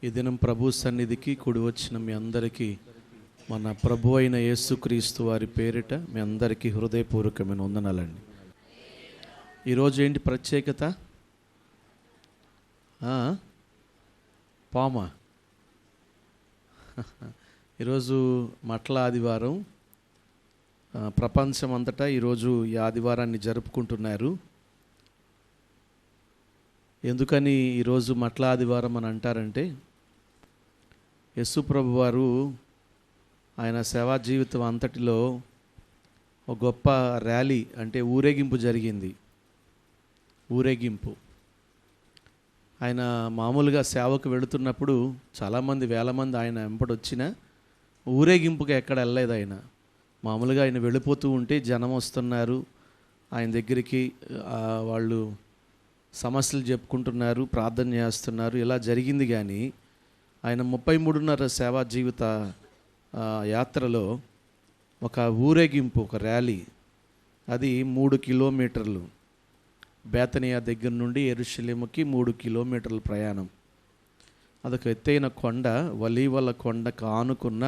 ఈ దినం ప్రభు సన్నిధికి కూడి వచ్చిన మీ అందరికీ మన ప్రభు అయిన యేసుక్రీస్తు వారి పేరిట మీ అందరికీ హృదయపూర్వకమైన వందనాలండి. ఈరోజు ఏంటి ప్రత్యేకత? పామా ఈరోజు మట్ల ఆదివారం. ప్రపంచం అంతటా ఈరోజు ఈ ఆదివారాన్ని జరుపుకుంటున్నారు. ఎందుకని ఈరోజు మట్ల ఆదివారం అని అంటారంటే, యేసు ప్రభు వారు ఆయన సేవా జీవితం అంతటిలో ఒక గొప్ప ర్యాలీ అంటే ఊరేగింపు జరిగింది. ఊరేగింపు ఆయన మామూలుగా సేవకు వెళుతున్నప్పుడు చాలామంది వేల మంది ఆయన వెంబడి వచ్చిన ఊరేగింపుగా ఎక్కడ వెళ్ళలేదు. ఆయన మామూలుగా ఆయన వెళ్ళిపోతూ ఉంటే జనం వస్తున్నారు ఆయన దగ్గరికి, వాళ్ళు సమస్యలు చెప్పుకుంటున్నారు, ప్రార్థన చేస్తున్నారు, ఇలా జరిగింది. కానీ ఆయన 33.5 సేవా జీవిత యాత్రలో ఒక ఊరేగింపు, ఒక ర్యాలీ, అది 3 కిలోమీటర్లు. బేతనియా దగ్గర నుండి యెరూషలేముకి 3 కిలోమీటర్ల ప్రయాణం. అదొక ఎత్తైన కొండ, ఒలీవల కొండకు ఆనుకున్న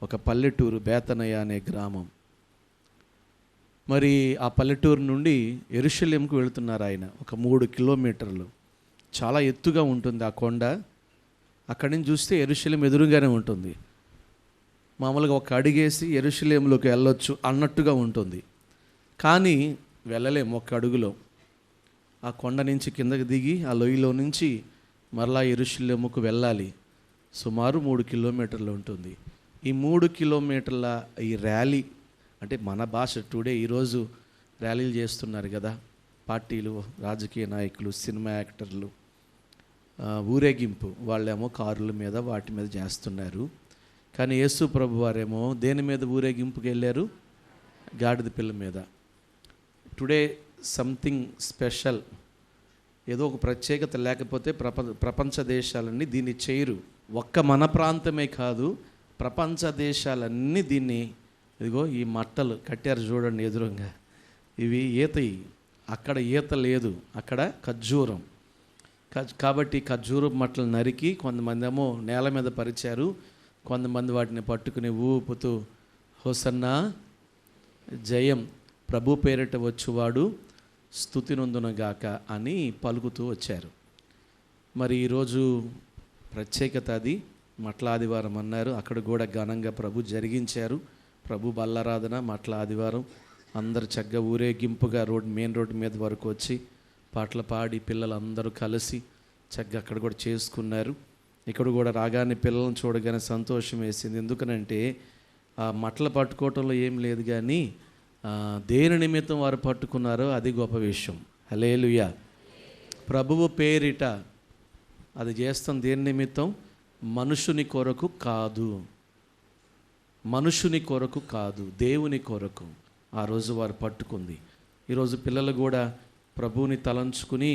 ఒక పల్లెటూరు బేతనియా అనే గ్రామం. మరి ఆ పల్లెటూరు నుండి యెరూషలేముకు వెళుతున్నారు ఆయన. ఒక 3 కిలోమీటర్లు, చాలా ఎత్తుగా ఉంటుంది ఆ కొండ. అక్కడి నుంచి చూస్తే యెరూషలేం ఎదురుగానే ఉంటుంది. మామూలుగా ఒక అడుగేసి యెరూషలేంలోకి వెళ్ళొచ్చు అన్నట్టుగా ఉంటుంది. కానీ వెళ్ళలేము ఒక్క అడుగులో. ఆ కొండ నుంచి కిందకి దిగి ఆ లోయలో నుంచి మరలా యెరూషలేముకు వెళ్ళాలి. సుమారు 3 కిలోమీటర్లు ఉంటుంది. ఈ 3 కిలోమీటర్ల ఈ ర్యాలీ అంటే మన భాష టుడే ఈరోజు ర్యాలీలు చేస్తున్నారు కదా, పార్టీలు, రాజకీయ నాయకులు, సినిమా యాక్టర్లు, ఊరేగింపు వాళ్ళేమో కారుల మీద వాటి మీద చేస్తున్నారు. కానీ యేసు ప్రభు వారేమో దేని మీద ఊరేగింపుకి వెళ్ళారు? గాడిద పిల్ల మీద. టుడే సంథింగ్ స్పెషల్, ఏదో ఒక ప్రత్యేకత లేకపోతే ప్రపంచ దేశాలన్నీ దీన్ని చేయరు. ఒక్క మన ప్రాంతమే కాదు, ప్రపంచ దేశాలన్నీ దీన్ని, ఇదిగో ఈ మట్టలు కట్టారు చూడండి ఎదురుగా, ఇవి ఈతయి. అక్కడ ఈత లేదు, అక్కడ ఖర్జూరం. కాబట్టి ఖర్జూరం మట్టలు నరికి కొంతమంది ఏమో నేల మీద పరిచారు, కొంతమంది వాటిని పట్టుకుని ఊపుతూ హోసన్నా జయం, ప్రభు పేరిట వచ్చువాడు స్తుతి నొందునగాక అని పలుకుతూ వచ్చారు. మరి ఈరోజు ప్రత్యేకత అది. మట్ల ఆదివారం అన్నారు, అక్కడ కూడా ఘనంగా ప్రభు జరిగించారు. ప్రభు బల్లారాధన మట్ల ఆదివారం అందరు చక్కగా ఊరేగింపుగా మెయిన్ రోడ్డు మీద వరకు వచ్చి పాటలు పాడి పిల్లలందరూ కలిసి చక్కగా అక్కడ కూడా చేసుకున్నారు. ఇక్కడ కూడా రాగానే పిల్లలను చూడగానే సంతోషం వేసింది. ఎందుకనంటే ఆ మట్టలు పట్టుకోవటంలో ఏం లేదు, కానీ దేని నిమిత్తం వారు పట్టుకున్నారో అది గొప్ప విషయం. హల్లెలూయా. ప్రభువు పేరిట అది చేస్తాం. దేని నిమిత్తం? మనుషుని కొరకు కాదు, మనుషుని కొరకు కాదు, దేవుని కొరకు ఆ రోజు వారు పట్టుకుంది. ఈరోజు పిల్లలు కూడా ప్రభువుని తలంచుకుని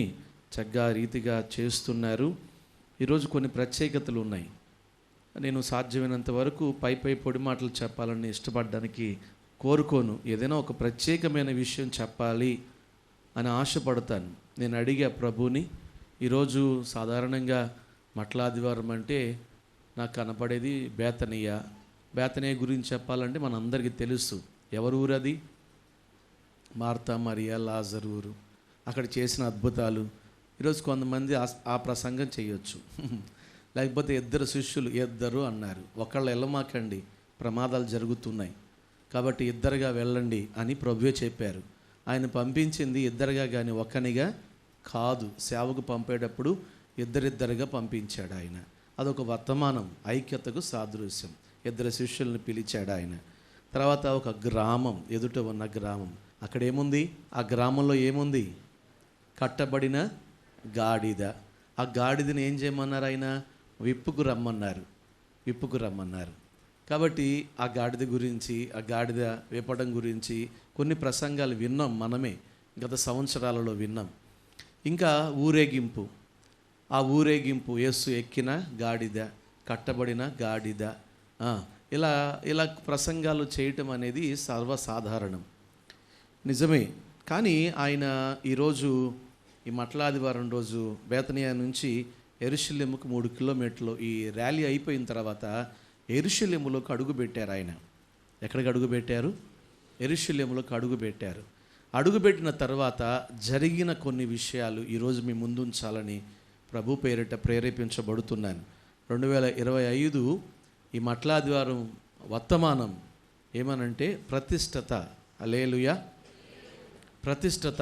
చక్కగా రీతిగా చేస్తున్నారు. ఈరోజు కొన్ని ప్రత్యేకతలు ఉన్నాయి. నేను సాధ్యమైనంత వరకు పై పొడి మాటలు చెప్పాలని ఇష్టపడడానికి కోరుకోను. ఏదైనా ఒక ప్రత్యేకమైన విషయం చెప్పాలి అని ఆశపడతాను. నేను అడిగా ప్రభుని, ఈరోజు సాధారణంగా మట్ల ఆదివారం అంటే నాకు కనపడేది బేతనియా. బేతనియా గురించి చెప్పాలంటే మనందరికీ తెలుసు. ఎవరు ఊరు అది? మార్తా, మరియా, లాజరు ఊరు. అక్కడ చేసిన అద్భుతాలు. ఈరోజు కొంతమంది ఆ ప్రసంగం చేయొచ్చు, లేకపోతే 2 శిష్యులు, 2 అన్నారు, ఒకళ్ళు వెళ్ళమాకండి ప్రమాదాలు జరుగుతున్నాయి కాబట్టి 2గా వెళ్ళండి అని ప్రభువే చెప్పారు. ఆయన పంపించింది 2గా కానీ ఒక్కనిగా కాదు. సేవకు పంపేటప్పుడు 2 పంపించాడు ఆయన. అదొక వర్తమానం, ఐక్యతకు సాదృశ్యం. 2 శిష్యుల్ని పిలిచాడు ఆయన. తర్వాత ఒక గ్రామం, ఎదుట ఉన్న గ్రామం, అక్కడ ఏముంది? ఆ గ్రామంలో ఏముంది? కట్టబడిన గాడిద. ఆ గాడిదని ఏం చేయమన్నారు? ఆయన విప్పుకు రమ్మన్నారు. కాబట్టి ఆ గాడిద గురించి, ఆ గాడిద విప్పడం గురించి కొన్ని ప్రసంగాలు విన్నాం మనమే, గత సంవత్సరాలలో విన్నాం. ఇంకా ఊరేగింపు, ఆ ఊరేగింపు యేసు ఎక్కిన గాడిద, కట్టబడిన గాడిద, ఇలా ప్రసంగాలు చేయటం అనేది సర్వసాధారణం, నిజమే. కానీ ఆయన ఈరోజు ఈ మట్ల ఆదివారం రోజు బేతనియా నుంచి యెరూషలేముకు 3 కిలోమీటర్లు. ఈ ర్యాలీ అయిపోయిన తర్వాత యెరూషలేములోకి అడుగు పెట్టారు ఆయన. ఎక్కడికి అడుగు పెట్టారు? యెరూషలేములోకి అడుగు పెట్టారు. అడుగుపెట్టిన తర్వాత జరిగిన కొన్ని విషయాలు ఈరోజు మీ ముందుంచాలని ప్రభు పేరిట ప్రేరేపించబడుతున్నాను. 2025 ఈ మట్లాదివారం వర్తమానం ఏమనంటే ప్రతిష్టత. హల్లెలూయా. ప్రతిష్టత.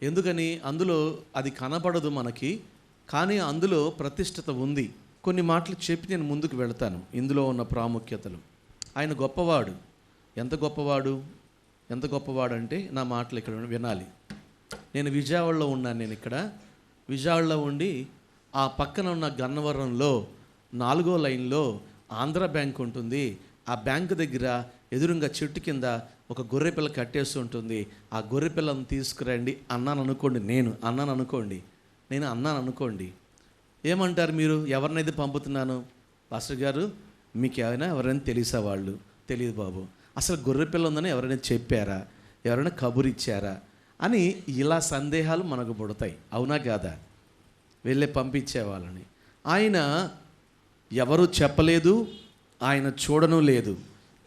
ఎందుకని? అందులో అది కనపడదు మనకి, కానీ అందులో ప్రతిష్టత ఉంది. కొన్ని మాటలు చెప్పి నేను ముందుకు వెళతాను. ఇందులో ఉన్న ప్రాముఖ్యతలు. ఆయన గొప్పవాడు. ఎంత గొప్పవాడు? ఎంత గొప్పవాడు అంటే నా మాటలు ఇక్కడ వినాలి. నేను విజయవాడలో ఉన్నాను. నేను ఇక్కడ విజయవాడలో ఉండి ఆ పక్కన ఉన్న గన్నవరంలో 4వ లైన్లో ఆంధ్ర బ్యాంక్ ఉంటుంది. ఆ బ్యాంకు దగ్గర ఎదురుగా చెట్టు కింద ఒక గొర్రెపిల్ల కట్టేసి ఉంటుంది. ఆ గొర్రెపిల్లను తీసుకురండి అన్నాను అనుకోండి. నేను అన్నాను అనుకోండి. ఏమంటారు మీరు? ఎవరినైతే పంపుతున్నాను? పాస్టర్ గారు మీకు ఎవరైనా తెలిసా? వాళ్ళు తెలియదు బాబు. అసలు గొర్రెపిల్ల ఉందని ఎవరైనా చెప్పారా? ఎవరైనా కబురిచ్చారా అని ఇలా సందేహాలు మనకు పుడతాయి. అవునా కాదా? వెళ్ళే పంపించే వాళ్ళని. ఆయన ఎవరు చెప్పలేదు, ఆయన చూడను లేదు,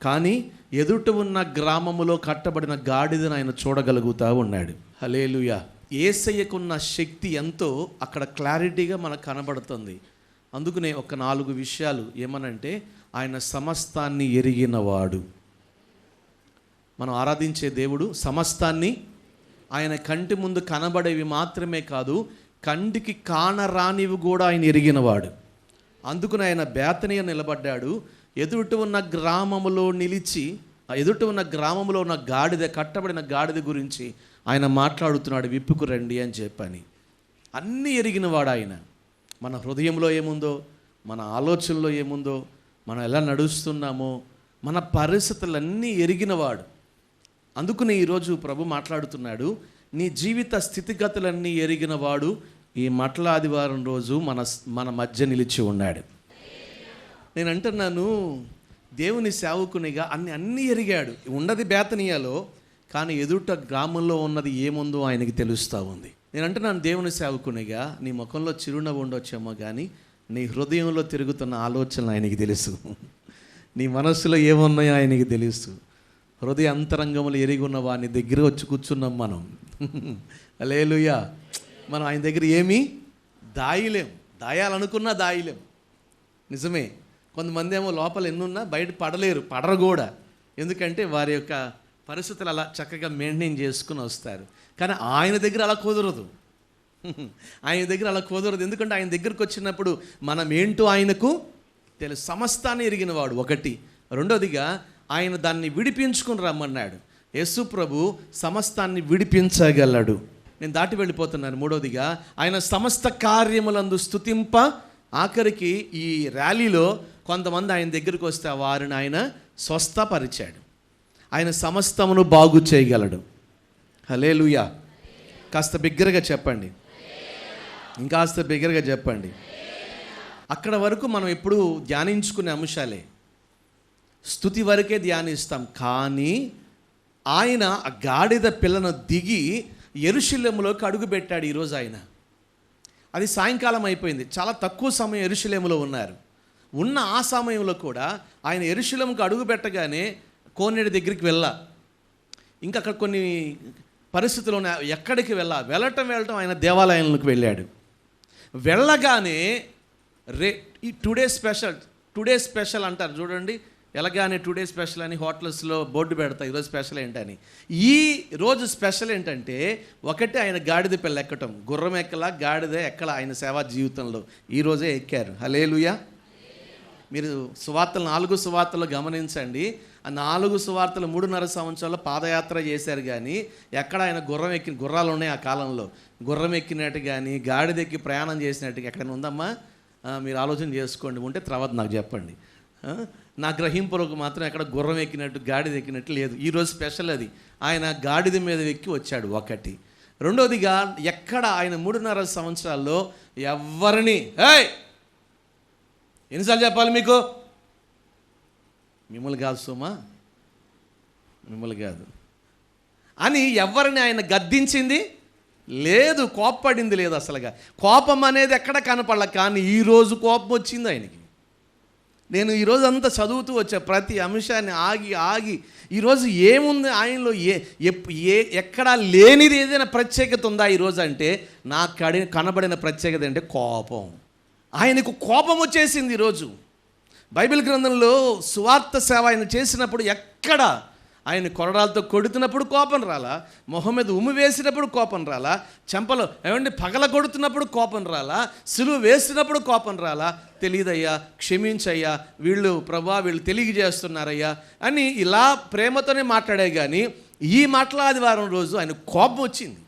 కానీ ఎదుట ఉన్న గ్రామములో కట్టబడిన గాడిదను ఆయన చూడగలుగుతూ ఉన్నాడు. హల్లెలూయా. యేసయ్యకున్న శక్తి ఎంతో అక్కడ క్లారిటీగా మనకు కనబడుతుంది. అందుకనే ఒక 4 విషయాలు ఏమనంటే, ఆయన సమస్తాన్ని ఎరిగినవాడు. మనం ఆరాధించే దేవుడు సమస్తాన్ని, ఆయన కంటి ముందు కనబడేవి మాత్రమే కాదు, కంటికి కానరానివి కూడా ఆయన ఎరిగినవాడు. అందుకని ఆయన బేతనియ నిలబడ్డాడు. ఎదుట ఉన్న గ్రామములో నిలిచి, ఎదుట ఉన్న గ్రామంలో ఉన్న గాడిద, కట్టబడిన గాడిద గురించి ఆయన మాట్లాడుతున్నాడు. విప్పుకు రండి అని చెప్పని. అన్నీ ఎరిగినవాడు ఆయన. మన హృదయంలో ఏముందో, మన ఆలోచనలో ఏముందో, మనం ఎలా నడుస్తున్నామో, మన పరిస్థితులన్నీ ఎరిగినవాడు. అందుకని ఈరోజు ప్రభు మాట్లాడుతున్నాడు, నీ జీవిత స్థితిగతులన్నీ ఎరిగినవాడు ఈ మట్ల ఆదివారం రోజు మన మధ్య నిలిచి ఉన్నాడు. నేను అంటున్నాను, దేవుని సేవకునిగా అన్నీ ఎరిగాడు. ఉన్నది బేతనియాలో, కానీ ఎదుట గ్రామంలో ఉన్నది ఏముందో ఆయనకి తెలుస్తూ ఉంది. నేను అంటున్నాను, దేవుని సేవకునిగా నీ ముఖంలో చిరునవ్వు ఉండొచ్చేమో, కానీ నీ హృదయంలో తిరుగుతున్న ఆలోచనలు ఆయనకి తెలుసు. నీ మనస్సులో ఏమున్నాయో ఆయనకి తెలుసు. హృదయ అంతరంగములు ఎరిగి ఉన్న వాని దగ్గర వచ్చి కూర్చున్నాం మనం. హల్లెలూయా. మనం ఆయన దగ్గర ఏమీ దాయలేం. దాయాలనుకున్నా దాయలేం. నిజమే. కొంతమంది ఏమో లోపల ఎన్నున్నా బయట పడరు కూడా. ఎందుకంటే వారి యొక్క పరిస్థితులు అలా చక్కగా మెయింటైన్ చేసుకుని వస్తారు. కానీ ఆయన దగ్గర అలా కుదరదు. ఆయన దగ్గర అలా కుదరదు. ఎందుకంటే ఆయన దగ్గరకు వచ్చినప్పుడు మనం ఏంటో ఆయనకు తెలుసు. సమస్తాన్ని ఎరిగినవాడు ఒకటి. రెండోదిగా ఆయన దాన్ని విడిపించుకుని రమ్మన్నాడు. యేసు ప్రభు సమస్తాన్ని విడిపించగలడు. నేను దాటి వెళ్ళిపోతున్నాను. మూడోదిగా ఆయన సమస్త కార్యములందు స్తుతింప, ఆఖరికి ఈ ర్యాలీలో కొంతమంది ఆయన దగ్గరికి వస్తే వారిని ఆయన స్వస్థపరిచాడు. ఆయన సమస్తమును బాగు చేయగలడు. హల్లెలూయా. కాస్త బిగ్గరగా చెప్పండి. ఇంకాస్త బిగ్గరగా చెప్పండి. అక్కడ వరకు మనం ఎప్పుడు ధ్యానించుకునే అంశాలే, స్తుతి వరకే ధ్యానిస్తాం. కానీ ఆయన ఆ గాడిద పిల్లను దిగి యెరూషలేములోకి అడుగుపెట్టాడు. ఈరోజు ఆయన, అది సాయంకాలం అయిపోయింది. చాలా తక్కువ సమయం యెరూషలేములో ఉన్నారు. ఉన్న ఆ సమయంలో కూడా ఆయన యెరూషలేముకు అడుగు పెట్టగానే కోనేటి దగ్గరికి ఇంకా అక్కడ కొన్ని పరిస్థితులు ఉన్నాయి. ఎక్కడికి వెళ్ళటం ఆయన దేవాలయంలోకి వెళ్ళాడు. వెళ్ళగానే ఈ టుడే స్పెషల్ అంటారు చూడండి. ఎలాగానే టుడే స్పెషల్ అని హోటల్స్లో బోర్డు పెడతాయి, ఈరోజు స్పెషల్ ఏంటని. ఈ రోజు స్పెషల్ ఏంటంటే, ఒకటి ఆయన గాడిద పిల్ల ఎక్కటం. గుర్రం ఎక్కలా, గాడిద ఎక్కల ఆయన సేవా జీవితంలో. ఈరోజే ఎక్కారు. హల్లెలూయా. మీరు సువార్తలు 4 సువార్తలు గమనించండి. ఆ 4 సువార్తలు 3.5 సంవత్సరాలు పాదయాత్ర చేశారు. కానీ ఎక్కడ ఆయన గుర్రాలు ఉన్నాయి ఆ కాలంలో, గుర్రం ఎక్కినట్టు కానీ గాడిద ఎక్కి ప్రయాణం చేసినట్టుగా ఎక్కడైనా ఉందమ్మా? మీరు ఆలోచన చేసుకోండి. ఉంటే తర్వాత నాకు చెప్పండి. నా గ్రహింపులకు మాత్రం ఎక్కడ గుర్రం ఎక్కినట్టు గాడిద ఎక్కినట్టు లేదు. ఈరోజు స్పెషల్ అది. ఆయన గాడిద మీద ఎక్కి వచ్చాడు ఒకటి. రెండోదిగా ఎక్కడ ఆయన 3.5 సంవత్సరాల్లో ఎవరిని ఎన్నిసార్లు చెప్పాలి మీకు? మిమ్మల్ని కాదు సుమా, మిమ్మల్ని కాదు అని ఎవరిని ఆయన గద్దించింది లేదు, కోప్పడింది లేదు అసలుగా. కోపం అనేది ఎక్కడ కనపడలే, కానీ ఈరోజు కోపం వచ్చింది ఆయనకి. నేను ఈరోజు అంతా చదువుతూ వచ్చా, ప్రతి అంశాన్ని ఆగి ఈరోజు ఏముంది ఆయనలో, ఎక్కడా లేనిది ఏదైనా ప్రత్యేకత ఉందా ఈరోజు అంటే, నాకు కనబడిన ప్రత్యేకత అంటే కోపం. ఆయనకు కోపం వచ్చేసింది ఈరోజు. బైబిల్ గ్రంథంలో సువార్త సేవ ఆయన చేసినప్పుడు ఎక్కడ ఆయన కొరడాలతో కొడుతున్నప్పుడు కోపం రాలా, మొహం మీద ఉమ్మి వేసినప్పుడు కోపం రాలా, చెంపలో పగల కొడుతున్నప్పుడు కోపం రాలా, సిలువ వేసినప్పుడు కోపం రాలా. తెలియదయ్యా, క్షమించయ్యా, వీళ్ళు తెలియజేస్తున్నారయ్యా అని ఇలా ప్రేమతోనే మాట్లాడే. కానీ ఈ ఆదివారం రోజు ఆయన కోపం వచ్చింది.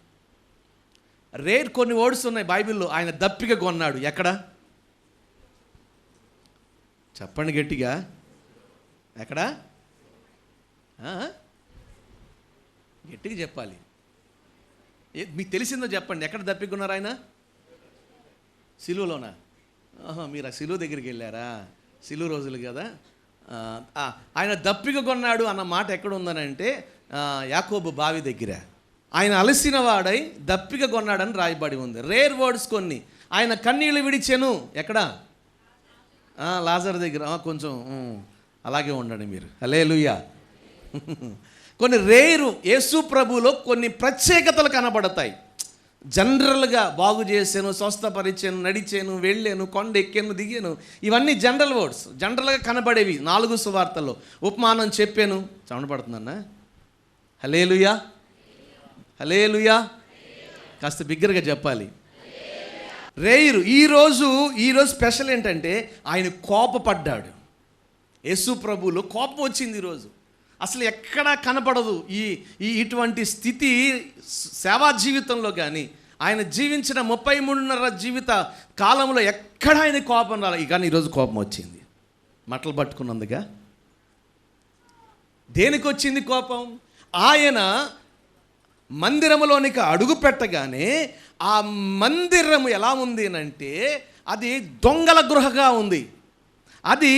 కొన్ని వర్డ్స్ ఉన్నాయి బైబిల్లో. ఆయన దప్పిక కొన్నాడు. ఎక్కడ చెప్పండి గట్టిగా, ఎక్కడ? గట్టిగా చెప్పాలి. మీకు తెలిసిందో చెప్పండి. ఎక్కడ దప్పికున్నారు ఆయన? సిలువలోనా? మీరు ఆ సిలువ దగ్గరికి వెళ్ళారా? సిలువ రోజులు కదా. ఆయన దప్పిక కొన్నాడు అన్న మాట ఎక్కడ ఉందనంటే యాకోబు బావి దగ్గర. ఆయన అలసిన వాడై దప్పిక కొన్నాడని రాయబడి ఉంది. రేర్ వర్డ్స్ కొన్ని. ఆయన కన్నీళ్ళు విడిచెను. ఎక్కడ? లాజర్ దగ్గర. కొంచెం అలాగే ఉండండి మీరు. హల్లెలూయా. కొన్ని రేరు యేసు ప్రభువులో కొన్ని ప్రత్యేకతలు కనబడతాయి. జనరల్గా బాగు చేశాను, స్వస్థపరిచాను, నడిచాను, వెళ్ళాను, కొండ ఎక్కాను, దిగాను, ఇవన్నీ జనరల్ వర్డ్స్, జనరల్గా కనబడేవి. 4 సువార్తల్లో ఉపమానం చెప్పాను. చమటపడుతుందన్నా? హల్లెలూయా, హల్లెలూయా. కాస్త బిగ్గరగా చెప్పాలి. రేరు ఈరోజు స్పెషల్ ఏంటంటే ఆయన కోపపడ్డాడు. యేసు ప్రభువులో కోపం వచ్చింది ఈరోజు. అసలు ఎక్కడా కనపడదు ఇటువంటి స్థితి సేవా జీవితంలో. కానీ ఆయన జీవించిన 33.5 జీవిత కాలంలో ఎక్కడ ఆయన కోపం రాలేదు. కానీ ఈరోజు కోపం వచ్చింది. మట్టలు పట్టుకున్నందుగా. దేనికి వచ్చింది కోపం? ఆయన మందిరములోనికి అడుగు పెట్టగానే ఆ మందిరము ఎలా ఉంది అంటే అది దొంగల గృహగా ఉంది. అది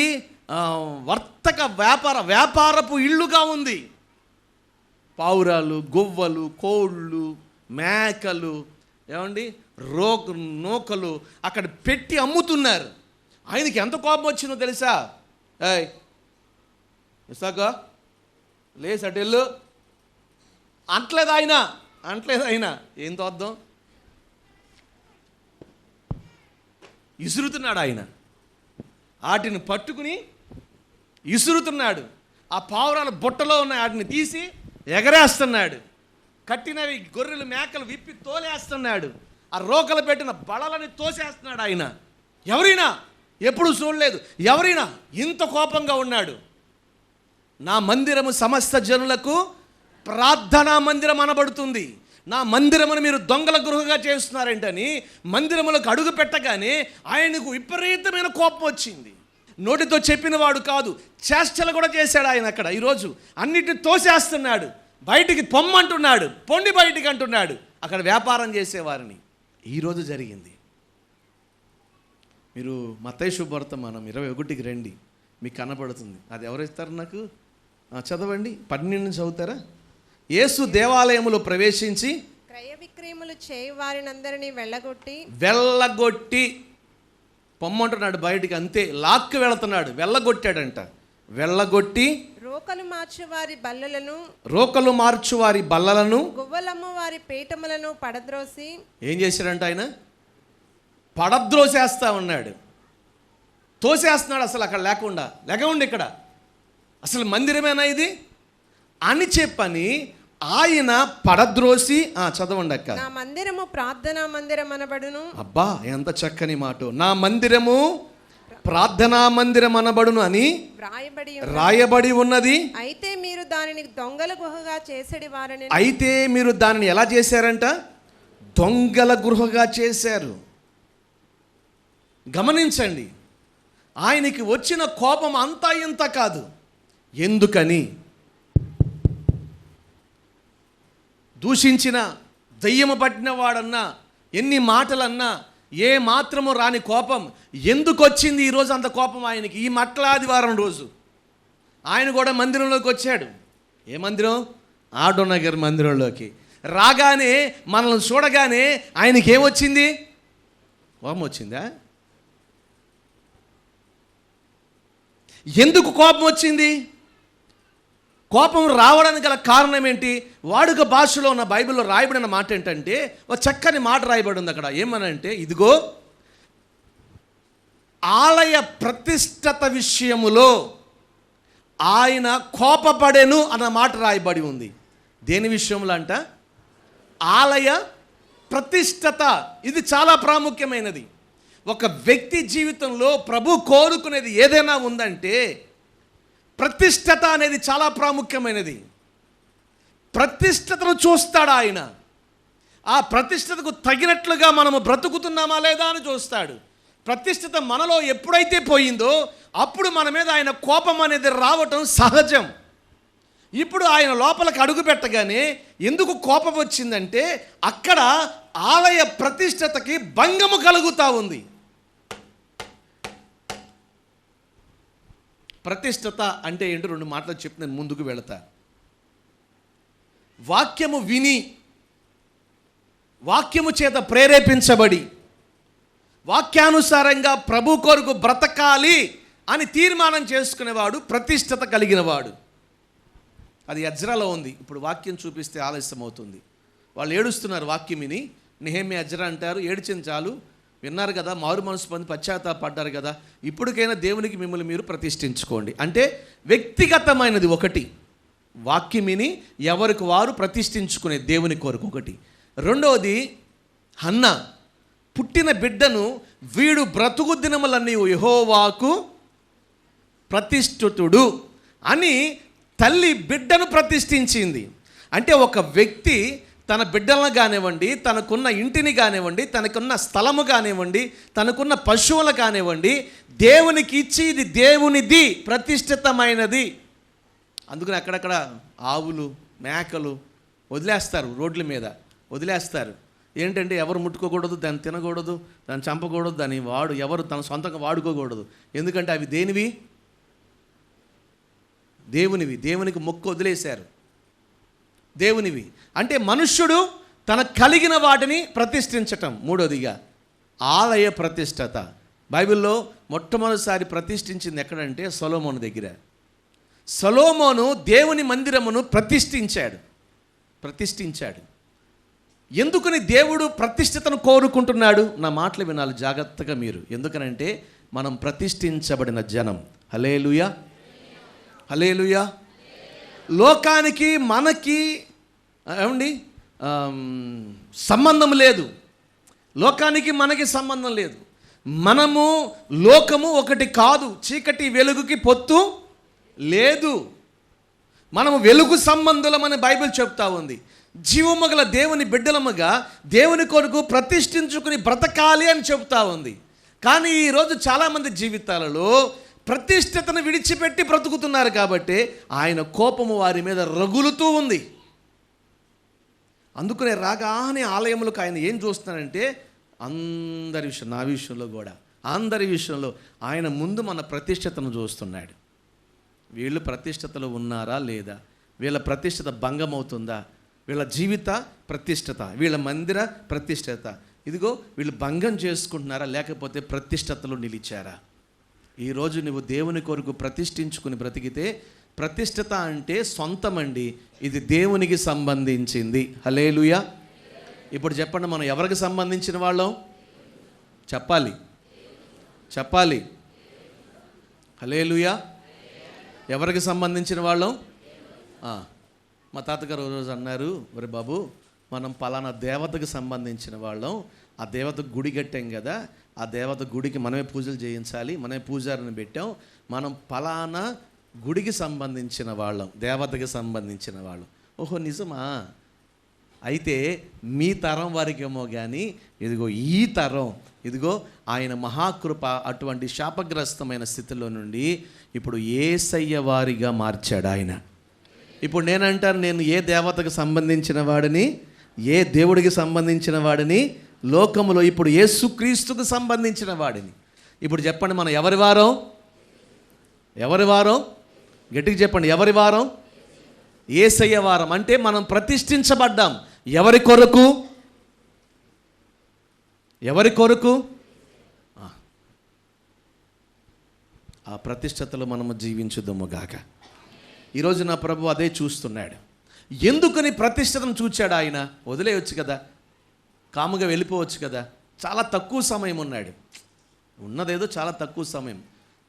వర్తక వ్యాపారపు ఇళ్ళుగా ఉంది. పావురాలు, గొవ్వలు, కోళ్ళు, మేకలు, నూకలు అక్కడ పెట్టి అమ్ముతున్నారు. ఆయనకి ఎంత కోపం వచ్చిందో తెలుసా? ఇసాక లేసి అటెళ్ళు అంటలేదు ఆయన. ఏం తోద్దాం? ఇసురుతున్నాడు ఆయన. వాటిని పట్టుకుని ఇసురుతున్నాడు. ఆ పావురాల బుట్టలో ఉన్న వాటిని తీసి ఎగరేస్తున్నాడు. కట్టినవి గొర్రెలు, మేకలు విప్పి తోలేస్తున్నాడు. ఆ రోకలు పెట్టిన బళలని తోసేస్తున్నాడు ఆయన. ఎవరైనా ఎప్పుడు చూడలేదు, ఎవరైనా ఇంత కోపంగా ఉన్నాడు. నా మందిరము సమస్త జనులకు ప్రార్థనా మందిరం అనబడుతుంది. నా మందిరమును మీరు దొంగల గృహగా చేస్తున్నారేంటని మందిరములకు అడుగు పెట్టగానే ఆయనకు విపరీతమైన కోపం వచ్చింది. నోటితో చెప్పిన వాడు కాదు, చేష్టలు కూడా చేశాడు ఆయన. అక్కడ ఈరోజు అన్నిటిని తోసేస్తున్నాడు. బయటికి పొమ్మంటున్నాడు, పొండి బయటికి అంటున్నాడు అక్కడ వ్యాపారం చేసేవారిని. ఈరోజు జరిగింది. మీరు మత్తయి శుభవర్తమానం 21కి రండి, మీకు కనపడుతుంది. అది ఎవరు ఇస్తారు నాకు? చదవండి, 12 చదువుతారా? యేసు దేవాలయములో ప్రవేశించి క్రయ విక్రయములు చేయి వారినందరినీ వెళ్ళగొట్టి పొమ్మంటున్నాడు బయటికి. అంతే, లాక్కు వెళుతున్నాడు. వెళ్ళగొట్టాడంట. వెళ్ళగొట్టి రోకలు మార్చు వారి బల్లలను గువ్వలమ్ము వారి పీఠములను పడద్రోసి ఏం చేశాడంట ఆయన? పడద్రోసేస్తా ఉన్నాడు. తోసేస్తున్నాడు. అసలు అక్కడ లేకుండా ఇక్కడ అసలు మందిరమేనా ఇది అని చెప్పని ఆయన పడద్రోసి. చదవండి అక్క. నా మందిరము ప్రార్థనా మందిరం అనబడును. అబ్బా, ఎంత చక్కని మాట. నా మందిరము ప్రార్థనా మందిరం అనబడును అని రాయబడి ఉన్నది. అయితే మీరు దానిని దొంగల గుహగా చేసేడి వారని. అయితే మీరు దానిని ఎలా చేశారంట? దొంగల గృహగా చేశారు. గమనించండి, ఆయనకి వచ్చిన కోపం అంతా ఇంత కాదు. ఎందుకని? దూషించిన, దయ్యము పట్టిన వాడన్నా, ఎన్ని మాటలన్నా ఏ మాత్రము రాని కోపం ఎందుకు వచ్చింది ఈరోజు అంత కోపం ఆయనకి? ఈ ఆదివారం రోజు ఆయన కూడా మందిరంలోకి వచ్చాడు. ఏ మందిరం? ఆటోనగర్ మందిరంలోకి. రాగానే మనల్ని చూడగానే ఆయనకి ఏమొచ్చింది? కోపం వచ్చిందా? ఎందుకు కోపం వచ్చింది? కోపం రావడానికి గల కారణం ఏంటి? వాడుక భాషలో ఉన్న బైబిల్లో రాయబడిన మాట ఏంటంటే, ఒక చక్కని మాట రాయబడి ఉంది అక్కడ. ఏమనంటే, ఇదిగో ఆలయ ప్రతిష్టత విషయములో ఆయన కోపపడెను అన్న మాట రాయబడి ఉంది. దేని విషయంలో అంట? ఆలయ ప్రతిష్టత. ఇది చాలా ప్రాముఖ్యమైనది. ఒక వ్యక్తి జీవితంలో ప్రభు కోరుకునేది ఏదైనా ఉందంటే ప్రతిష్టత అనేది చాలా ప్రాముఖ్యమైనది. ప్రతిష్టతను చూస్తాడు ఆయన. ఆ ప్రతిష్టతకు తగినట్లుగా మనము బ్రతుకుతున్నామా లేదా అని చూస్తాడు. ప్రతిష్టత మనలో ఎప్పుడైతే పోయిందో అప్పుడు మన మీద ఆయన కోపం అనేది రావటం సహజం. ఇప్పుడు ఆయన లోపలికి అడుగు పెట్టగానే ఎందుకు కోపం వచ్చిందంటే అక్కడ ఆలయ ప్రతిష్టతకి భంగము కలుగుతూ ఉంది. ప్రతిష్టత అంటే ఏంటో 2 మాటలు చెప్పి నేను ముందుకు వెళతా. వాక్యము విని, వాక్యము చేత ప్రేరేపించబడి, వాక్యానుసారంగా ప్రభు కొరకు బ్రతకాలి అని తీర్మానం చేసుకునేవాడు ప్రతిష్టత కలిగినవాడు. అది ఎజ్రాలో ఉంది. ఇప్పుడు వాక్యం చూపిస్తే ఆలస్యం అవుతుంది. వాళ్ళు ఏడుస్తున్నారు వాక్యం విని. నెహెమ్యా ఎజ్రా అంటారు, ఏడ్చింది చాలు, విన్నారు కదా, మారు మనసు పొంది పశ్చాత్తాపడ్డారు కదా, ఇప్పటికైనా దేవునికి మిమ్మల్ని మీరు ప్రతిష్ఠించుకోండి. అంటే వ్యక్తిగతమైనది ఒకటి, వాక్యం విని ఎవరికి వారు ప్రతిష్ఠించుకునే దేవుని కొరకు ఒకటి. రెండవది, హన్నా పుట్టిన బిడ్డను వీడు బ్రతుకు దినములన్నీ యెహోవాకు ప్రతిష్ఠితుడు అని తల్లి బిడ్డను ప్రతిష్ఠించింది. అంటే ఒక వ్యక్తి తన బిడ్డలను కానివ్వండి, తనకున్న ఇంటిని కానివ్వండి, తనకున్న స్థలము కానివ్వండి, తనకున్న పశువులు కానివ్వండి, దేవునికి ఇచ్చి ఇది దేవునిది, ప్రతిష్ఠితమైనది. అందుకని అక్కడక్కడ ఆవులు, మేకలు వదిలేస్తారు, రోడ్ల మీద వదిలేస్తారు. ఏంటంటే ఎవరు ముట్టుకోకూడదు, దాన్ని తినకూడదు, దాన్ని చంపకూడదు, దాన్ని ఎవరు తన సొంతంగా వాడుకోకూడదు. ఎందుకంటే అవి దేనివి? దేవునివి. దేవునికి మొక్కు వదిలేశారు, దేవునివి. అంటే మనుష్యుడు తన కలిగిన వాటిని ప్రతిష్ఠించటం. మూడోదిగా ఆలయ ప్రతిష్టత. బైబిల్లో మొట్టమొదటిసారి ప్రతిష్ఠించింది ఎక్కడంటే సొలొమోను దగ్గర. సొలొమోను దేవుని మందిరమును ప్రతిష్ఠించాడు. ఎందుకని దేవుడు ప్రతిష్ఠతను కోరుకుంటున్నాడు? నా మాటలు వినాలి జాగ్రత్తగా మీరు. ఎందుకనంటే మనం ప్రతిష్ఠించబడిన జనం. హల్లెలూయా, హల్లెలూయా. లోకానికి మనకి ఏమండి సంబంధం లేదు. లోకానికి మనకి సంబంధం లేదు. మనము లోకము ఒకటి కాదు. చీకటి వెలుగుకి పొత్తు లేదు. మనము వెలుగు సంబంధులమని బైబిల్ చెప్తా ఉంది. జీవము గల దేవుని బిడ్డలముగా దేవుని కొరకు ప్రతిష్ఠించుకుని బ్రతకాలి అని చెప్తా ఉంది. కానీ ఈరోజు చాలామంది జీవితాలలో ప్రతిష్ఠతను విడిచిపెట్టి బ్రతుకుతున్నారు. కాబట్టి ఆయన కోపము వారి మీద రగులుతూ ఉంది. అందుకనే రాగానే ఆలయములకు ఆయన ఏం చూస్తున్నాడంటే అందరి విషయం, నా విషయంలో కూడా అందరి విషయంలో ఆయన ముందు మన ప్రతిష్ఠతను చూస్తున్నాడు. వీళ్ళు ప్రతిష్ఠతలో ఉన్నారా లేదా, వీళ్ళ ప్రతిష్ఠత భంగమవుతుందా, వీళ్ళ జీవిత ప్రతిష్ఠత, వీళ్ళ మందిర ప్రతిష్ఠత, ఇదిగో వీళ్ళు భంగం చేసుకుంటున్నారా లేకపోతే ప్రతిష్ఠతలో నిలిచారా? ఈరోజు నువ్వు దేవుని కొరకు ప్రతిష్ఠించుకుని బ్రతికితే, ప్రతిష్ఠత అంటే సొంతమండి, ఇది దేవునికి సంబంధించింది. హల్లెలూయా. ఇప్పుడు చెప్పండి, మనం ఎవరికి సంబంధించిన వాళ్ళం? చెప్పాలి. హల్లెలూయా. ఎవరికి సంబంధించిన వాళ్ళం? మా తాతగారు రోజు అన్నారు, ఒరే బాబు, మనం పలానా దేవతకు సంబంధించిన వాళ్ళం, ఆ దేవత గుడి కట్టాం కదా, ఆ దేవత గుడికి మనమే పూజలు చేయించాలి, మనమే పూజారిని పెట్టాం, మనం పలానా గుడికి సంబంధించిన వాళ్ళం, దేవతకి సంబంధించిన వాళ్ళం. ఓహో నిజమా? అయితే మీ తరం వారికేమో కానీ ఇదిగో ఈ తరం, ఇదిగో ఆయన మహాకృప అటువంటి శాపగ్రస్తమైన స్థితిలో నుండి ఇప్పుడు యేసయ్య వారిగా మార్చాడు ఆయన. ఇప్పుడు నేనంటాను, నేను ఏ దేవతకు సంబంధించిన వాడిని, ఏ దేవుడికి సంబంధించిన వాడిని? లోకములో ఇప్పుడు యేసుక్రీస్తుకు సంబంధించిన వాడిని. ఇప్పుడు చెప్పండి, మనం ఎవరి వారం? గట్టిగా చెప్పండి, ఎవరి వారం? యేసయ్య వారం. అంటే మనం ప్రతిష్ఠించబడ్డాం. ఎవరి కొరకు? ఎవరి కొరకు? ఆ ప్రతిష్టతలో మనము జీవించుదాము గాక. ఈరోజు నా ప్రభు అదే చూస్తున్నాడు. ఎందుకని ప్రతిష్టతను చూచాడు ఆయన? వదిలేయచ్చు కదా, కాముగా వెళ్ళిపోవచ్చు కదా. చాలా తక్కువ సమయం ఉన్నాడు, ఉన్నదేదో చాలా తక్కువ సమయం.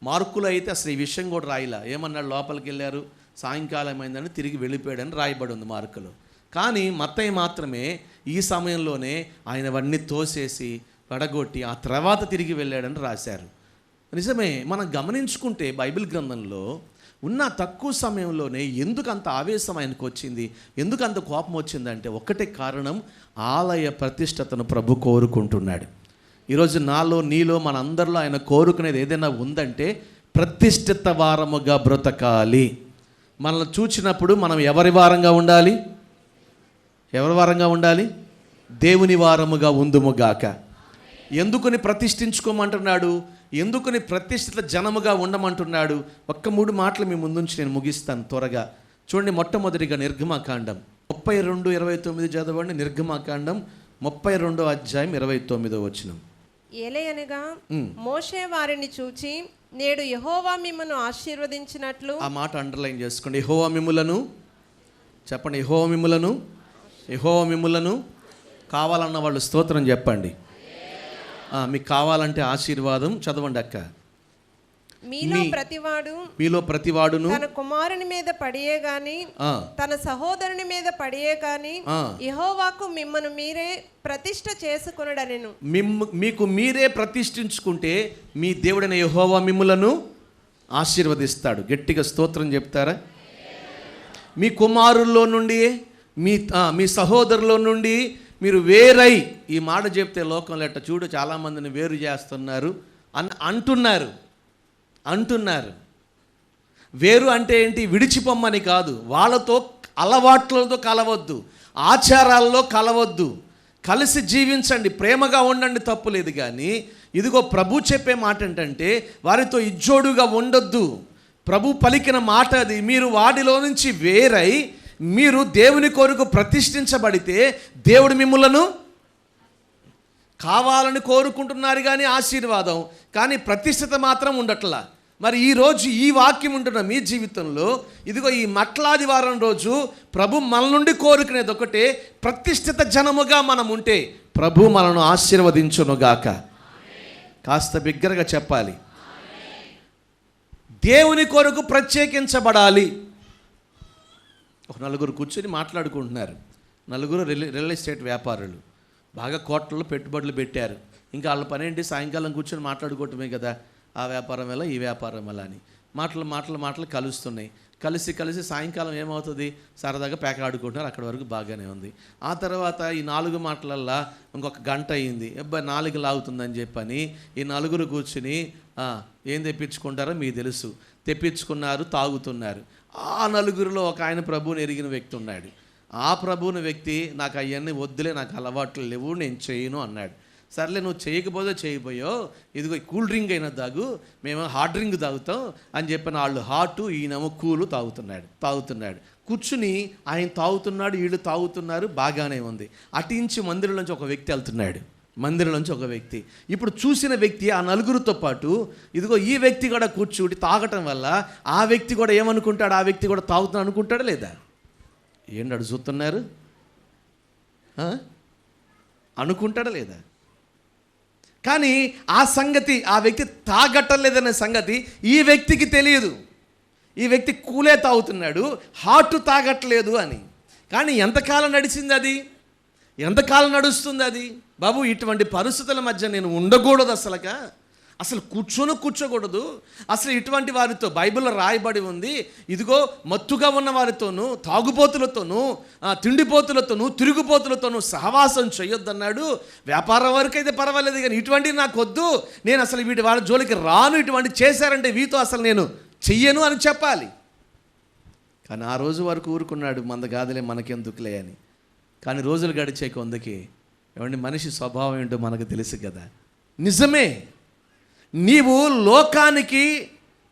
మార్కులు అయితే అసలు ఈ విషయం కూడా రాయిలా. ఏమన్నాడు? లోపలికి వెళ్ళారు, సాయంకాలం అయిందని తిరిగి వెళ్ళిపోయాడని రాయబడి ఉంది మార్కులు. కానీ మత్తయి మాత్రమే ఈ సమయంలోనే ఆయనవన్నీ తోసేసి పడగొట్టి ఆ తర్వాత తిరిగి వెళ్ళాడని రాశారు. నిజమే, మనం గమనించుకుంటే బైబిల్ గ్రంథంలో ఉన్న తక్కువ సమయంలోనే ఎందుకు అంత ఆవేశం ఆయనకు వచ్చింది, ఎందుకు అంత కోపం వచ్చిందంటే ఒకటే కారణం, ఆలయ ప్రతిష్టతను ప్రభు కోరుకుంటున్నాడు. ఈరోజు నాలో నీలో మనందరిలో ఆయన కోరుకునేది ఏదైనా ఉందంటే ప్రతిష్ఠిత వారముగా బ్రతకాలి. మనల్ని చూచినప్పుడు మనం ఎవరి వారంగా ఉండాలి? ఎవరి వారంగా ఉండాలి? దేవుని వారముగా ఉందుముగాక. ఎందుకుని ప్రతిష్ఠించుకోమంటున్నాడు? ఎందుకుని ప్రతిష్ఠిత జనముగా ఉండమంటున్నాడు? ఒక్క 3 మాటలు మీ ముందుంచి నేను ముగిస్తాను త్వరగా. చూడండి, మొట్టమొదటిగా నిర్గమాకాండం 32:29 చదవండి. నిర్గమాకాండం 32:29. ఏలయనగా మోషే వారిని చూచి, నేడు యెహోవా మిమ్మును ఆశీర్వదించినట్లు. ఆ మాట అండర్లైన్ చేసుకోండి. యెహోవా మిమ్ములను చెప్పండి. యెహోవా మిమ్ములను కావాలన్న వాళ్ళు స్తోత్రం చెప్పండి. మీకు కావాలంటే ఆశీర్వాదం చదవండి అక్క. మీలో ప్రతివాడును తన కుమారుని మీద పడియే గాని తన సహోదరుని మీద పడియే గాని యెహోవాకు మిమ్మను మీరే ప్రతిష్ఠ చేసుకొనుడనెను. మీకు మీరే ప్రతిష్ఠించుకుంటే మీ దేవుడైన యెహోవా మిమ్ములను ఆశీర్వదిస్తాడు. గట్టిగా స్తోత్రం చెప్తారా? మీ కుమారుల్లో నుండి మీ సహోదరులో నుండి మీరు వేరై, ఈ మాట చెప్తే లోకంలో ఎట్ట చూడు చాలామందిని వేరు చేస్తున్నారు అంటున్నారు. వేరు అంటే ఏంటి? విడిచిపోమ్మని కాదు, వాళ్ళతో అలవాట్లతో కలవద్దు, ఆచారాల్లో కలవద్దు, కలిసి జీవించండి, ప్రేమగా ఉండండి, తప్పు లేదు. కానీ ఇదిగో ప్రభు చెప్పే మాట ఏంటంటే వారితో ఇజ్జోడుగా ఉండొద్దు. ప్రభు పలికిన మాట అది. మీరు వాడిలో నుంచి వేరై మీరు దేవుని కొరకు ప్రతిష్ఠించబడితే దేవుడు మిమ్ములను కావాలని కోరుకుంటున్నారు కానీ ఆశీర్వాదం, కానీ ప్రతిష్ఠిత మాత్రం ఉండట్లా. మరి ఈరోజు ఈ వాక్యం ఉంటున్న మీ జీవితంలో ఇదిగో ఈ మట్లాదివారం రోజు ప్రభు మన నుండి కోరుకునేది ఒకటే, ప్రతిష్ఠిత జనముగా మనం ఉంటే ప్రభు మనను ఆశీర్వదించునుగాక. కాస్త బిగ్గరగా చెప్పాలి. దేవుని కొరకు ప్రత్యేకించబడాలి. ఒక 4 కూర్చొని మాట్లాడుకుంటున్నారు. 4 రియల్ ఎస్టేట్ వ్యాపారులు, బాగా కోట్లలో పెట్టుబడులు పెట్టారు. ఇంకా వాళ్ళ పని ఏంటి? సాయంకాలం కూర్చొని మాట్లాడుకోవటమే కదా. ఆ వ్యాపారం ఎలా, ఈ వ్యాపారం ఎలా అని మాటలు కలుస్తున్నాయి. కలిసి సాయంకాలం ఏమవుతుంది? సరదాగా పేకాడుకుంటున్నారు. అక్కడి వరకు బాగానే ఉంది. ఆ తర్వాత ఈ 4 మాటలల్లా ఇంకొక గంట అయింది. అబ్బాయి 4 లాగుతుందని చెప్పని ఈ 4 కూర్చుని ఏం తెప్పించుకుంటారో మీకు తెలుసు. తెప్పించుకున్నారు, తాగుతున్నారు. ఆ 4లో ఒక ఆయన ప్రభువుని ఎరిగిన వ్యక్తి ఉన్నాడు. ఆ ప్రభువుని వ్యక్తి, నాకు అవన్నీ వద్దులే, నాకు అలవాట్లు లేవు, నేను చేయను అన్నాడు. సర్లే, నువ్వు చేయకపోతే చేయబోయో, ఇదిగో కూల్ డ్రింక్ అయినా తాగు, మేము హాట్ డ్రింక్ తాగుతాం అని చెప్పిన వాళ్ళు హాటు, ఈయనేమో కూలు తాగుతున్నాడు. కూర్చుని ఆయన తాగుతున్నాడు, వీళ్ళు తాగుతున్నారు, బాగానే ఉంది. అటించి మందిరంలోంచి ఒక వ్యక్తి వెళ్తున్నాడు. ఇప్పుడు చూసిన వ్యక్తి ఆ 4తో పాటు ఇదిగో ఈ వ్యక్తి కూడా కూర్చుండి తాగటం వల్ల ఆ వ్యక్తి కూడా ఏమనుకుంటాడు? ఆ వ్యక్తి కూడా తాగుతున్నా అనుకుంటాడా లేదా? ఏంటి అడుగుతున్నారు? అనుకుంటాడా లేదా? కానీ ఆ సంగతి, ఆ వ్యక్తి తాగట్టలేదనే సంగతి ఈ వ్యక్తికి తెలియదు. ఈ వ్యక్తి కూలే తాగుతున్నాడు, హాటు తాగట్లేదు అని. కానీ ఎంతకాలం నడిచింది అది? ఎంతకాలం నడుస్తుంది అది? బాబు, ఇటువంటి పరిస్థితుల మధ్య నేను ఉండకూడదు. అసలు కూర్చోకూడదు. అసలు ఇటువంటి వారితో బైబిల్లో రాయబడి ఉంది, ఇదిగో మత్తుగా ఉన్న వారితోనూ, తాగుబోతులతోనూ, తిండిపోతులతోనూ, తిరుగుబోతులతోనూ సహవాసం చేయొద్దన్నాడు. వ్యాపారం వరకు అయితే పర్వాలేదు, కానీ ఇటువంటివి నాకు వద్దు, నేను అసలు వీటి వాళ్ళ జోలికి రాను, ఇటువంటి చేశారంటే వీతో అసలు నేను చెయ్యను అని చెప్పాలి. కానీ ఆ రోజు వరకు ఊరుకున్నాడు, మందగాదులే మనకెందుకులే అని. కానీ రోజులు గడిచే కొందకి ఏమండి, మనిషి స్వభావం ఏంటో మనకు తెలుసు కదా. నిజమే, నీవు లోకానికి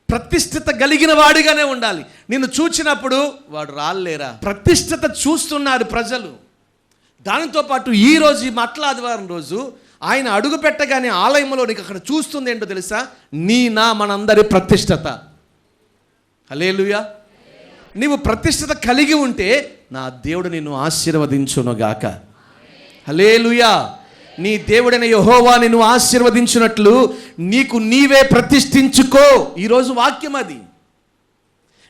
ప్రతిష్ఠిత కలిగిన వాడిగానే ఉండాలి. నిన్ను చూచినప్పుడు వాడు రాలేరా, ప్రతిష్ఠిత చూస్తున్నారు ప్రజలు. దానితో పాటు ఈరోజు ఈ మట్ల ఆదివారం రోజు ఆయన అడుగు పెట్టగానే ఆలయంలో నీకు అక్కడ చూస్తుంది ఏంటో తెలుసా? మనందరి ప్రతిష్టత. హల్లెలూయా. నీవు ప్రతిష్టత కలిగి ఉంటే నా దేవుడు నిన్ను ఆశీర్వదించునుగాక. హల్లెలూయా. నీ దేవుడైన యెహోవా నిన్ను ఆశీర్వదించినట్లు నీకు నీవే ప్రతిష్ఠించుకో. ఈరోజు వాక్యం అది.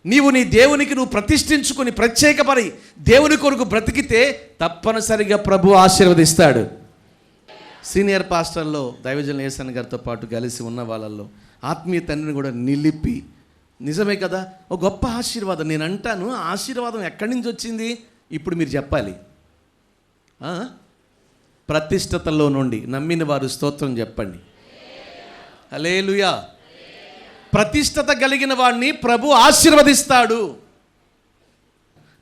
నీవు నీ దేవునికి నువ్వు ప్రతిష్ఠించుకొని ప్రత్యేకపడి దేవుని కొరకు బ్రతికితే తప్పనిసరిగా ప్రభు ఆశీర్వదిస్తాడు. సీనియర్ పాస్టర్లో దైవజనులు యేసన్న గారితో పాటు కలిసి ఉన్న వాళ్ళల్లో ఆత్మీయ తండ్రిని కూడా నిలిపి, నిజమే కదా, ఒక గొప్ప ఆశీర్వాదం. నేను అంటాను, ఆశీర్వాదం ఎక్కడి నుంచి వచ్చింది? ఇప్పుడు మీరు చెప్పాలి. ప్రతిష్టతలో నుండి. నమ్మిన వారు స్తోత్రం చెప్పండి. హల్లెలూయా. ప్రతిష్టత కలిగిన వాడిని ప్రభు ఆశీర్వదిస్తాడు.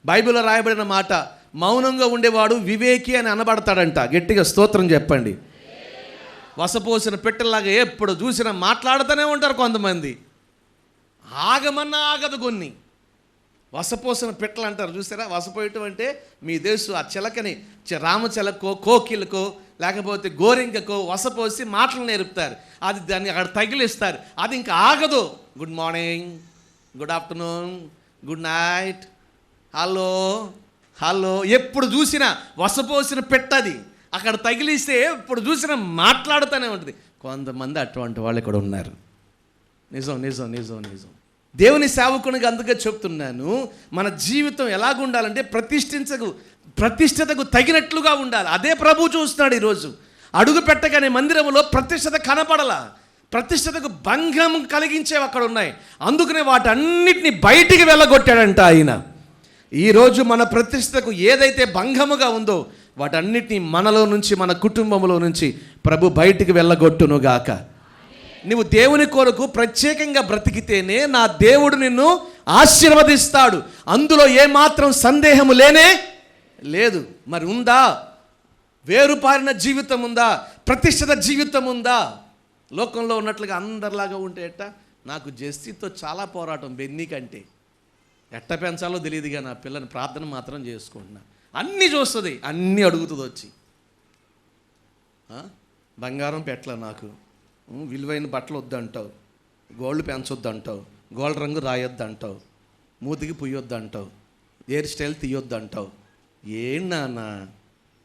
బైబిల్లో రాయబడిన మాట, మౌనంగా ఉండేవాడు వివేకి అని అనబడతాడంట. గట్టిగా స్తోత్రం చెప్పండి. వసపోసిన పెట్టెల్లాగా ఎప్పుడు చూసినా మాట్లాడుతూనే ఉంటారు కొంతమంది. ఆగమన్నా ఆగదు కొన్ని. వసపోసిన పెట్టెలు అంటారు చూసారా? వసపోయటం అంటే మీ దేశం ఆ చిలకని రామచిలకో కోకిలకో లేకపోతే గోరింకకో వసపోసి మాటలు నేర్పుతారు. అది దాన్ని అక్కడ తగిలిస్తారు. అది ఇంకా ఆగదు. Good morning, good afternoon, good night, hello hello, ఎప్పుడు చూసినా వసపోసిన పెట్టది అక్కడ తగిలిస్తే ఎప్పుడు చూసినా మాట్లాడుతూనే ఉంటుంది. కొంతమంది అటువంటి వాళ్ళు ఇక్కడ ఉన్నారు. నిజం నిజం నిజం నిజం. దేవుని సేవకునిగా అందుకే చెప్తున్నాను, మన జీవితం ఎలాగుండాలంటే ప్రతిష్టతకు తగినట్లుగా ఉండాలి. అదే ప్రభు చూస్తున్నాడు. ఈరోజు అడుగు పెట్టగానే మందిరంలో ప్రతిష్టత కనపడలా. ప్రతిష్టతకు భంగం కలిగించేవి అక్కడ ఉన్నాయి. అందుకనే వాటన్నిటిని బయటికి వెళ్ళగొట్టాడంట ఆయన. ఈరోజు మన ప్రతిష్టతకు ఏదైతే భంగముగా ఉందో వాటన్నిటిని మనలో నుంచి, మన కుటుంబంలో నుంచి ప్రభు బయటికి వెళ్ళగొట్టునుగాక. నువ్వు దేవుని కొరకు ప్రత్యేకంగా బ్రతికితేనే నా దేవుడు నిన్ను ఆశీర్వదిస్తాడు. అందులో ఏమాత్రం సందేహము లేనే లేదు. మరి ఉందా? వేరుపారిన జీవితం ఉందా? ప్రతిష్ఠిత జీవితం ఉందా? లోకంలో ఉన్నట్లుగా అందరిలాగా ఉంటే ఎట్ట? నాకు జెస్సీతో చాలా పోరాటం. బెన్నీ కంటే ఎట్ట పెంచాలో తెలియదుగా నా పిల్లని ప్రార్థన మాత్రం చేసుకుంటున్నా. అన్నీ చూస్తుంది, అన్నీ అడుగుతుంది వచ్చి. బంగారం పెట్టలే నాకు, విలువైన బట్టలు వద్దంటావు, గోల్డ్ పెంచొద్దు అంటావు, గోల్డ్ రంగు రాయొద్దు అంటావు, మూతికి పుయ్యొద్దు అంటావు, హెయిర్ స్టైల్ తీయొద్దు అంటావు. నాన్న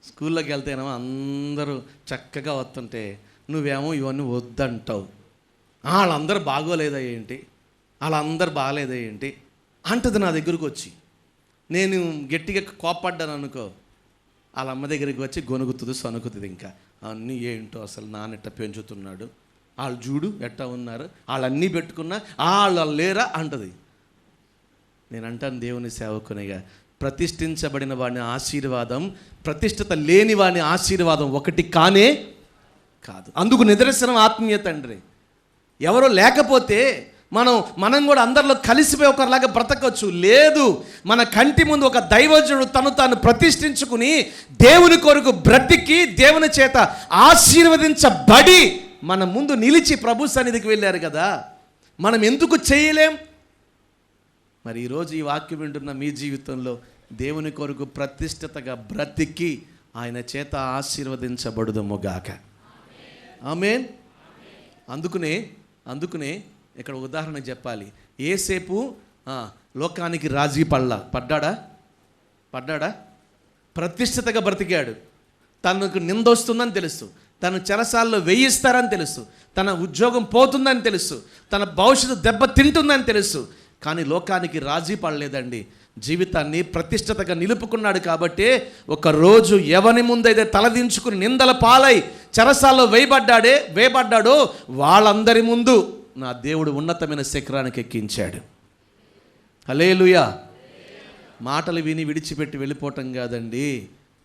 స్కూల్లోకి వెళ్తేనేమో అందరూ చక్కగా వస్తుంటే నువ్వేమో ఇవన్నీ వద్దంటావు. వాళ్ళందరూ బాగోలేదా ఏంటి, వాళ్ళందరూ బాగాలేదా ఏంటి అంటది నా దగ్గరకు వచ్చి. నేను గట్టిగా కోప్పడ్డాను అనుకో, వాళ్ళ అమ్మ దగ్గరికి వచ్చి గొనుగుతుంది, సనుకుతుంది. ఇంకా అన్నీ ఏంటో అసలు నాన్నెట్ట పెంచుతున్నాడు, వాళ్ళు చూడు ఎట్టా ఉన్నారు, వాళ్ళన్నీ పెట్టుకున్నా వాళ్ళు లేరా అంటది. నేను అంటాను దేవుని సేవకునిగా, ప్రతిష్ఠించబడిన వాడిని ఆశీర్వాదం, ప్రతిష్ఠిత లేని వాడిని ఆశీర్వాదం ఒకటి కానే కాదు. అందుకు నిదర్శనం ఆత్మీయ తండ్రి. ఎవరో లేకపోతే మనం కూడా అందరిలో కలిసిపోయి ఒకరిలాగా బ్రతకవచ్చు. లేదు, మన కంటి ముందు ఒక దైవజనుడు తాను ప్రతిష్ఠించుకుని దేవుని కొరకు బ్రతికి దేవుని చేత ఆశీర్వదించబడి మన ముందు నిలిచి ప్రభు సన్నిధికి వెళ్ళారు కదా. మనం ఎందుకు చేయలేం? మరి ఈరోజు ఈ వాక్యం వింటున్న మీ జీవితంలో దేవుని కొరకు ప్రతిష్ఠితగా బ్రతికి ఆయన చేత ఆశీర్వదించబడుదుముగాక. ఆమేన్. అందుకునే ఇక్కడ ఉదాహరణ చెప్పాలి. యేసేపు లోకానికి రాజీ పడ్డాడా? ప్రతిష్ఠితగా బ్రతికాడు. తనకు నిందొస్తుందని తెలుసు, తను చెరసాల్లో వేయిస్తారని తెలుసు, తన ఉద్యోగం పోతుందని తెలుసు, తన భవిష్యత్తు దెబ్బ తింటుందని తెలుసు. కానీ లోకానికి రాజీ పడలేదండి. జీవితాన్ని ప్రతిష్ఠితగా నిలుపుకున్నాడు. కాబట్టి ఒకరోజు ఎవని ముందైతే తలదించుకుని నిందల పాలై చెరసాల్లో వేయబడ్డాడో వాళ్ళందరి ముందు నా దేవుడు ఉన్నతమైన శిఖరానికి ఎక్కించాడు. హల్లెలూయా. మాటలు విని విడిచిపెట్టి వెళ్ళిపోవటం కాదండి.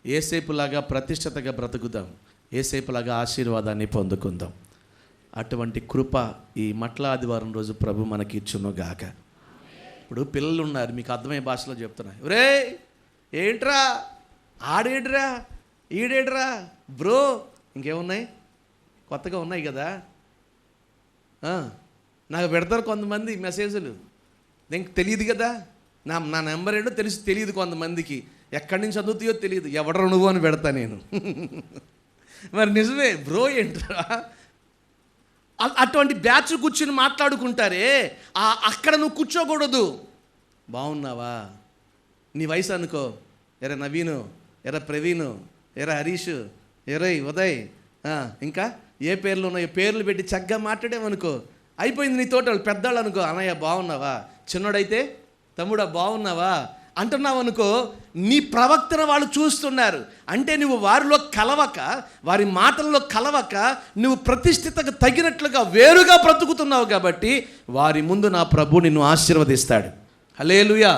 యేసేపులాగా ప్రతిష్ఠితగా బ్రతుకుదాం, యేసేపులాగా ఆశీర్వాదాన్ని పొందుకుందాం. అటువంటి కృప ఈ మట్ల ఆదివారం రోజు ప్రభు మనకి ఇచ్చునుగాక. ఇప్పుడు పిల్లలు ఉన్నారు, మీకు అర్థమయ్యే భాషలో చెప్తున్నా. ఒరే ఏంట్రా, ఆడేడ్రా, ఈడేడ్రా బ్రో, ఇంకేమున్నాయి కొత్తగా ఉన్నాయి కదా, నాకు పెడతారు కొంతమంది మెసేజ్లు. నీకు తెలియదు కదా, నా నెంబర్ ఏంటో తెలియదు కొంతమందికి. ఎక్కడి నుంచి చదువుతాయో తెలియదు, ఎవడరా నువ్వు అని పెడతా నేను. మరి నిజమే బ్రో, ఏంట్రా అటువంటి బ్యాచ్ కూర్చుని మాట్లాడుకుంటారే, అక్కడ నువ్వు కూర్చోకూడదు. బాగున్నావా, నీ వయసు అనుకో, ఎరా నవీను, ఎరా ప్రవీణు, ఎరా హరీష్, ఎరై ఉదయ్, ఇంకా ఏ పేర్లు ఉన్నాయో పేర్లు పెట్టి చక్కగా మాట్లాడేమనుకో, అయిపోయింది నీ తోట. వాళ్ళు పెద్దవాళ్ళు అనుకో, అన్నయ్య బాగున్నావా, చిన్నోడైతే తమ్ముడా బాగున్నావా అంటున్నావు అనుకో, నీ ప్రవక్తన వాళ్ళు చూస్తున్నారు. అంటే నువ్వు వారిలో కలవక, వారి మాటల్లో కలవక, నువ్వు ప్రతిష్ఠితకు తగినట్లుగా వేరుగా బ్రతుకుతున్నావు కాబట్టి వారి ముందు నా ప్రభు నిన్ను ఆశీర్వదిస్తాడు. హల్లెలూయా.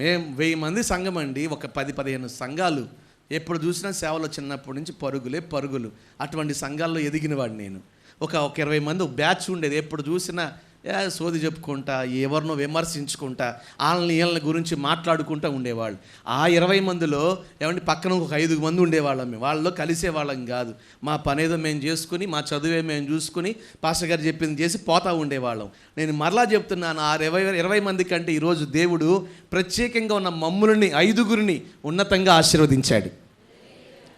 మేము 1000 మంది సంఘం అండి, ఒక 10-15 సంఘాలు. ఎప్పుడు చూసినా సేవలో చిన్నప్పటి నుంచి పరుగులు. అటువంటి సంఘాల్లో ఎదిగిన వాడు నేను. ఒక 20 మంది బ్యాచ్ ఉండేది. ఎప్పుడు చూసినా సోది చెప్పుకుంటా, ఎవరినో విమర్శించుకుంటా, వీళ్ళని గురించి మాట్లాడుకుంటూ ఉండేవాళ్ళు. ఆ 20 మందిలో ఏమంటే పక్కన ఒక 5 మంది ఉండేవాళ్ళం. మేము వాళ్ళలో కలిసేవాళ్ళం కాదు. మా పనేదో మేము చేసుకుని, మా చదువే మేము చూసుకుని, పాస్టర్ గారు చెప్పింది చేసి పోతా ఉండేవాళ్ళం. నేను మరలా చెప్తున్నాను, ఆ 20 మంది కంటే ఈరోజు దేవుడు ప్రత్యేకంగా ఉన్న మమ్ములని 5గురిని ఉన్నతంగా ఆశీర్వదించాడు.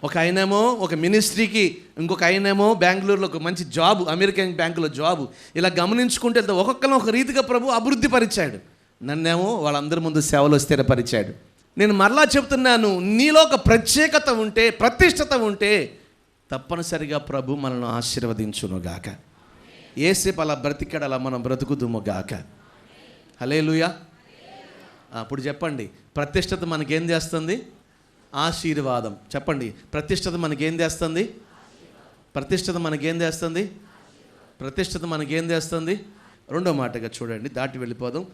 ఒక ఆయనేమో ఒక మినిస్ట్రీకి, ఇంకొక ఆయనేమో బెంగళూరులో ఒక మంచి జాబు, అమెరికన్ బ్యాంకులో జాబు. ఇలా గమనించుకుంటే ఒక్కొక్కరిని ఒక రీతిగా ప్రభు అభివృద్ధి పరిచాడు. నన్నేమో వాళ్ళందరి ముందు సేవలో స్థిరపరిచాడు. నేను మరలా చెప్తున్నాను, నీలో ఒక ప్రత్యేకత ఉంటే, ప్రతిష్టత ఉంటే తప్పనిసరిగా ప్రభు మనల్ని ఆశీర్వదించునుగాక. ఏసేపు అలా బ్రతికాడు, అలా మనం బ్రతుకుదుముగాక. హల్లెలూయా. అప్పుడు చెప్పండి, ప్రతిష్టత మనకేం చేస్తుంది? ఆశీర్వాదం. చెప్పండి, ప్రతిష్టత మనకేం చేస్తుంది? ప్రతిష్టత మనకేం చేస్తుంది? ప్రతిష్టత మనకేం చేస్తుంది? రెండో మాటగా చూడండి, దాటి వెళ్ళిపోదాం.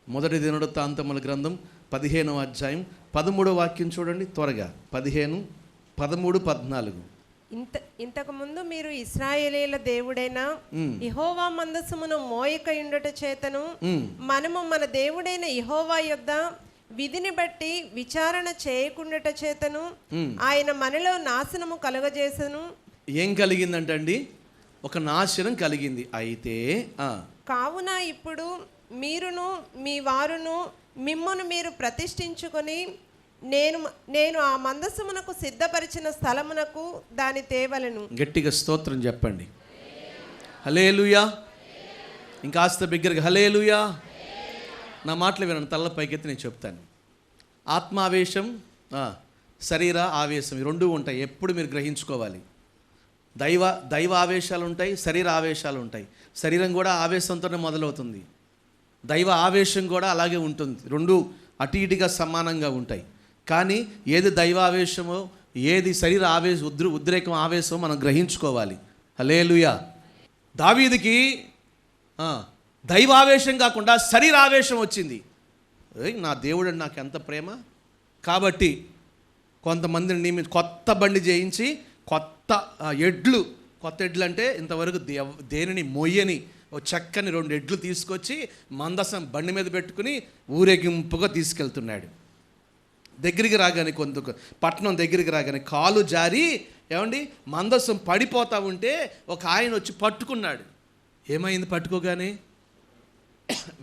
1 దినవృత్తాంతముల గ్రంథం 15వ అధ్యాయం 13వ వాక్యం చూడండి త్వరగా. 15, 13, 14. ఇంతకు ముందు మీరు ఇశ్రాయేలీల దేవుడైన యెహోవా మందసమును మోయకయుండుట చేతను మనము మన దేవుడైన యెహోవా యొద్ద విధిని బట్టి విచారణ చేయకుండాట చేతను ఆయన మనలో నాశనము కలుగజేసను. ఏం కలిగిందంటండి? ఒక నాశనం కలిగింది. అయితే కావున ఇప్పుడు మీరును మీ వారును మిమ్మును మీరు ప్రతిష్ఠించుకొని నేను ఆ మందసమునకు సిద్ధపరిచిన స్థలమునకు దాని తేవలను. గట్టిగా స్తోత్రం చెప్పండి. హల్లెలూయా. ఇంకాస్త బిగ్గరగా హల్లెలూయా. నా మాటలు వినండి, తల్ల పైకెత్తి నేను చెప్తాను. ఆత్మావేశం, శరీర ఆవేశం, ఈ 2 ఉంటాయి. ఎప్పుడు మీరు గ్రహించుకోవాలి. దైవ ఆవేశాలు ఉంటాయి, శరీర ఆవేశాలు ఉంటాయి. శరీరం కూడా ఆవేశంతోనే మొదలవుతుంది, దైవ ఆవేశం కూడా అలాగే ఉంటుంది. 2 అటు ఇటుగా సమానంగా ఉంటాయి. కానీ ఏది దైవావేశమో, ఏది శరీర ఉద్రేకం ఆవేశమో మనం గ్రహించుకోవాలి. హల్లెలూయా. దావీదుకి దైవావేశం కాకుండా శరీరావేశం వచ్చింది. నా దేవుడు నాకు ఎంత ప్రేమ కాబట్టి కొంతమందిని నియమించి కొత్త బండి చేయించి, కొత్త ఎడ్లు అంటే ఇంతవరకు దేనిని మొయ్యని చక్కని 2 ఎడ్లు తీసుకొచ్చి మందసం బండి మీద పెట్టుకుని ఊరేగింపుగా తీసుకెళ్తున్నాడు. దగ్గరికి రాగానే పట్టణం దగ్గరికి రాగానే కాలు జారి ఏమండి మందసం పడిపోతూ ఉంటే ఒక ఆయన వచ్చి పట్టుకున్నాడు. ఏమైంది? పట్టుకోగానే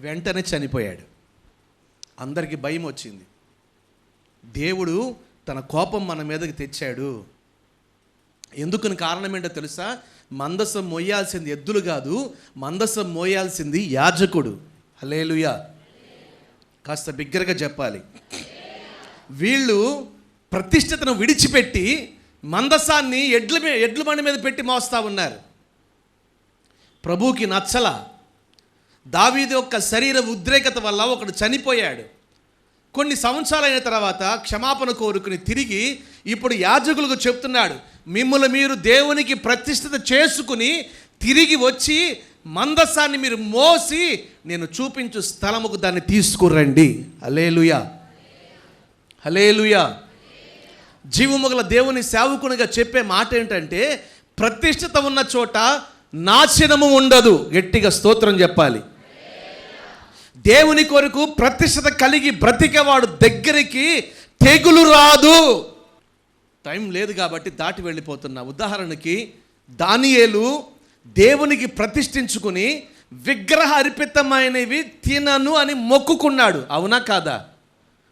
వెంటనే చనిపోయాడు. అందరికీ భయం వచ్చింది. దేవుడు తన కోపం మన మీదకి తెచ్చాడు. ఎందుకని కారణం ఏంటో తెలుసా? మందసం మోయాల్సింది ఎద్దులు కాదు, మందసం మోయాల్సింది యాజకుడు. హల్లెలూయా. కాస్త బిగ్గరగా చెప్పాలి. వీళ్ళు ప్రతిష్టతను విడిచిపెట్టి మందసాన్ని ఎడ్ల బండి మీద పెట్టి మోస్తా ఉన్నారు. ప్రభువుకి నచ్చల. దావీదు యొక్క శరీర ఉద్రేకత వల్ల ఒకడు చనిపోయాడు. కొన్ని సంవత్సరాలైన తర్వాత క్షమాపణ కోరుకుని తిరిగి ఇప్పుడు యాజకులకు చెప్తున్నాడు, మిమ్మల్ని మీరు దేవునికి ప్రతిష్ఠిత చేసుకుని తిరిగి వచ్చి మందసాన్ని మీరు మోసి నేను చూపించు స్థలముకు దాన్ని తీసుకురండి. హల్లెలూయా. హల్లెలూయా. జీవముగల దేవుని సేవకునిగా చెప్పే మాట ఏంటంటే, ప్రతిష్ఠిత ఉన్న చోట నాశనము ఉండదు. గట్టిగా స్తోత్రం చెప్పాలి. దేవుని కొరకు ప్రతిష్ఠత కలిగి బ్రతికేవాడు దగ్గరికి తెగులు రాదు. టైం లేదు కాబట్టి దాటి వెళ్ళిపోతున్నా. ఉదాహరణకి దానియేలు దేవునికి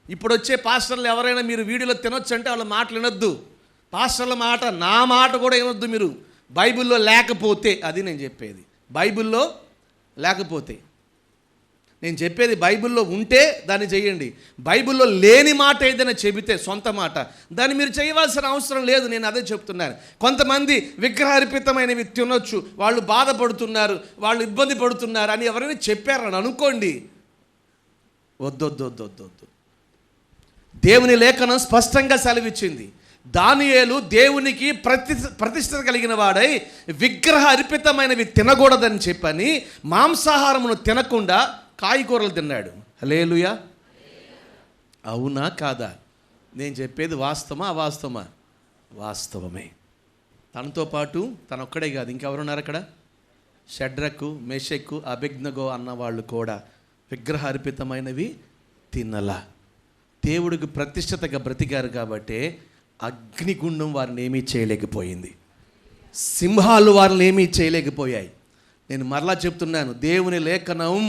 ఇప్పుడు వచ్చే పాస్టర్లు ఎవరైనా మీరు వీడియోలో తినొచ్చు అంటే వాళ్ళ మాటలు వినొద్దు. పాస్టర్ల మాట, నా మాట కూడా వినొద్దు మీరు. బైబిల్లో లేకపోతే, అది నేను చెప్పేది. బైబిల్లో లేకపోతే, నేను చెప్పేది బైబిల్లో ఉంటే దాన్ని చేయండి. బైబిల్లో లేని మాట ఏదైనా చెబితే, సొంత మాట, దాన్ని మీరు చేయవలసిన అవసరం లేదు. నేను అదే చెప్తున్నాను. కొంతమంది విగ్రహార్పితమైనవి తినొచ్చు, వాళ్ళు బాధపడుతున్నారు, వాళ్ళు ఇబ్బంది పడుతున్నారు అని ఎవరైనా చెప్పారని అనుకోండి, వద్దొద్దొద్దొద్దొద్దు. దేవుని లేఖనం స్పష్టంగా సెలవిచ్చింది. దానియేలు దేవునికి ప్రతిష్ఠత కలిగిన వాడై విగ్రహ అర్పితమైనవి తినకూడదని చెప్పని మాంసాహారమును తినకుండా కాయగూరలు తిన్నాడు. హల్లెలూయా. అవునా కాదా? నేను చెప్పేది వాస్తవమా అవాస్తవమా? వాస్తవమే. తనతో పాటు తనొక్కడే కాదు, ఇంకెవరున్నారు అక్కడ? షడ్రకు, మెషకు, అబేద్నెగో అన్న వాళ్ళు కూడా విగ్రహ అర్పితమైనవి తినలా. దేవుడికి ప్రతిష్ఠతగా బ్రతికారు కాబట్టి అగ్నిగుండం వారిని ఏమీ చేయలేకపోయింది. సింహాలు వారిని ఏమీ చేయలేకపోయాయి. నేను మరలా చెప్తున్నాను, దేవుని లేఖనం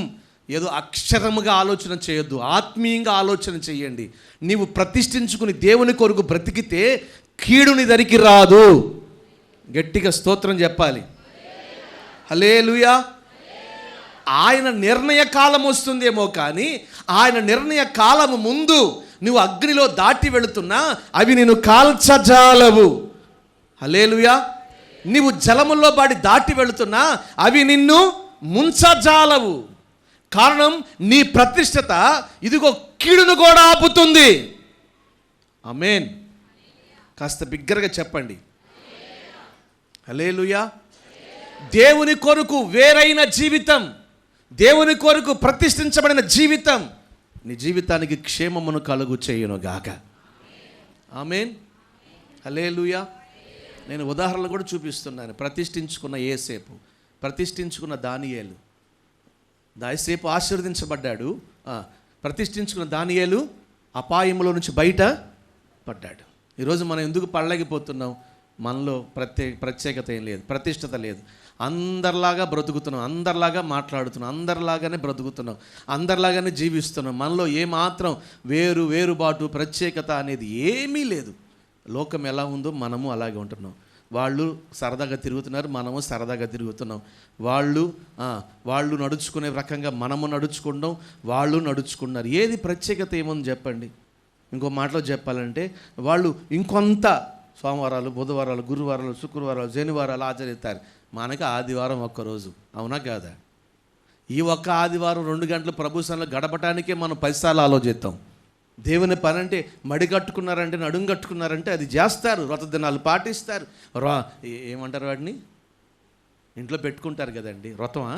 ఏదో అక్షరముగా ఆలోచన చేయొద్దు, ఆత్మీయంగా ఆలోచన చేయండి. నీవు ప్రతిష్ఠించుకుని దేవుని కొరకు బ్రతికితే కీడుని దరికి రాదు. గట్టిగా స్తోత్రం చెప్పాలి. హల్లెలూయా. ఆయన నిర్ణయ కాలం వస్తుందేమో కానీ ఆయన నిర్ణయ కాలము ముందు నువ్వు అగ్నిలో దాటి వెళుతున్నా అవి నేను కాల్చజాలవు. హల్లెలూయా. నీవు జలములో పడి దాటి వెళుతున్నా అవి నిన్ను ముంచజాలవు. కారణం నీ ప్రతిష్ఠత ఇదిగో కీడును కూడా ఆపుతుంది. ఆమేన్. కాస్త బిగ్గరగా చెప్పండి. హల్లెలూయా. దేవుని కొరకు వేరైన జీవితం, దేవుని కొరకు ప్రతిష్ఠించబడిన జీవితం నీ జీవితానికి క్షేమమును కలుగు చేయునుగాక. ఆమేన్. హల్లెలూయా. నేను ఉదాహరణలు కూడా చూపిస్తున్నాను. ప్రతిష్ఠించుకున్న యోసేపు, ప్రతిష్ఠించుకున్న దానియేలు. యోసేపు ఆశీర్వదించబడ్డాడు. ప్రతిష్ఠించుకున్న దానియేలు అపాయంలో నుంచి బయట పడ్డాడు. ఈరోజు మనం ఎందుకు పడలేకపోతున్నాం? మనలో ప్రత్యేకత ఏం లేదు, ప్రతిష్టత లేదు. అందరిలాగా బ్రతుకుతున్నాం, అందరిలాగా మాట్లాడుతున్నాం, అందరిలాగానే బ్రతుకుతున్నాం, అందరిలాగానే జీవిస్తున్నాం. మనలో ఏమాత్రం వేరుబాటు ప్రత్యేకత అనేది ఏమీ లేదు. లోకం ఎలా ఉందో మనము అలాగే ఉంటున్నాం. వాళ్ళు సరదాగా తిరుగుతున్నారు, మనము సరదాగా తిరుగుతున్నాం. వాళ్ళు నడుచుకునే రకంగా మనము నడుచుకుంటాం, వాళ్ళు నడుచుకున్నారు. ఏది ప్రత్యేకత ఏముంది చెప్పండి? ఇంకో మాటలో చెప్పాలంటే వాళ్ళు ఇంకొంత సోమవారాలు, బుధవారాలు, గురువారాలు, శుక్రవారాలు, శనివారాలు ఆచరిస్తారు. మనకి ఆదివారం ఒక్కరోజు. అవునా కాదా? ఈ ఒక్క ఆదివారం 2 గంటలు ప్రభు సన్నిధిలో గడపటానికే మనం 10 సార్లు ఆలోచిస్తాం. దేవుని పని అంటే మడి కట్టుకున్నారంటే, నడుము కట్టుకున్నారంటే అది చేస్తారు, వ్రత దినాలు పాటిస్తారు. ఏమంటారు వాడిని? ఇంట్లో పెట్టుకుంటారు కదండి, వ్రతమా?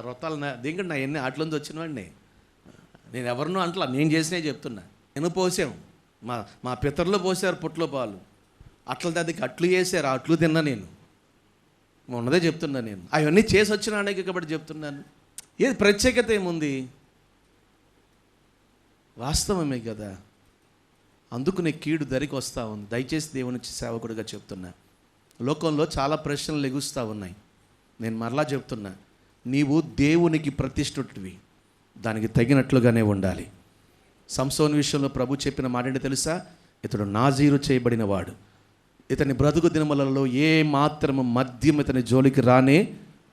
వ్రతాలు దీనికి నా ఎన్ని ఆటలోంచి వచ్చిన వాడిని నేను ఎవరినో అంటలా, నేను చేసినే చెప్తున్నా. నేను పోసాం, మా పితరులు పోసారు పుట్లో పాలు, అట్ల దానికి అట్లు చేశారు, అట్లు తిన్నా. నేను ఉన్నదే చెప్తున్నా. నేను అవన్నీ చేసి వచ్చినానే కాబట్టి చెప్తున్నాను. ఏది ప్రత్యేకత ఏముంది? వాస్తవమే కదా. అందుకు నీ కీడు దరికి వస్తూ ఉంది. దయచేసి దేవుని సేవకుడిగా చెప్తున్నా. లోకంలో చాలా ప్రశ్నలు లెగుస్తూ ఉన్నాయి. నేను మరలా చెప్తున్నా, నీవు దేవునికి ప్రతిష్ఠుడివి, దానికి తగినట్లుగానే ఉండాలి. సంసోను విషయంలో ప్రభు చెప్పిన మాట ఏంటో తెలుసా? ఇతడు నాజీరు చేయబడిన వాడు, ఇతని బ్రతుకు దినములలో ఏ మాత్రము మద్యం ఇతని జోలికి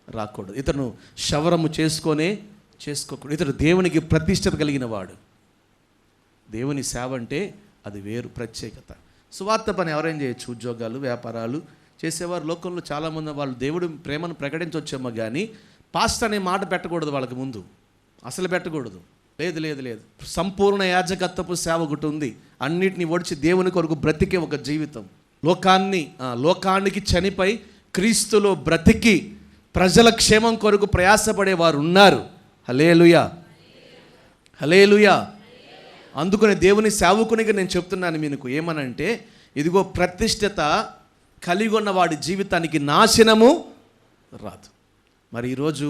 రాకూడదు, ఇతను శవరము చేసుకోకూడదు, ఇతడు దేవునికి ప్రతిష్ఠత కలిగిన వాడు. దేవుని సేవ అంటే అది వేరు ప్రత్యేకత. సువార్త పని ఎవరైనా చేయొచ్చు, ఉద్యోగాలు, వ్యాపారాలు చేసేవారు లోకంలో చాలామంది వాళ్ళు దేవుడి ప్రేమను ప్రకటించవచ్చేమో కానీ పాస్ట్ అనే మాట పెట్టకూడదు వాళ్ళకి ముందు, అసలు పెట్టకూడదు. లేదు. సంపూర్ణ యాజకత్వపు సేవ ఒకటి ఉంది. అన్నిటిని ఒడిచి దేవుని కొరకు బ్రతికే ఒక జీవితం. లోకానికి చనిపోయి క్రీస్తులో బ్రతికి ప్రజల క్షేమం కొరకు ప్రయాసపడే వారు ఉన్నారు. హల్లెలూయా. హల్లెలూయా. అందుకని దేవుని సేవకునిగా నేను చెప్తున్నాను మీకు ఏమనంటే, ఇదిగో ప్రతిష్ఠత కలిగి ఉన్న వాడి జీవితానికి నాశనము రాదు. మరి ఈరోజు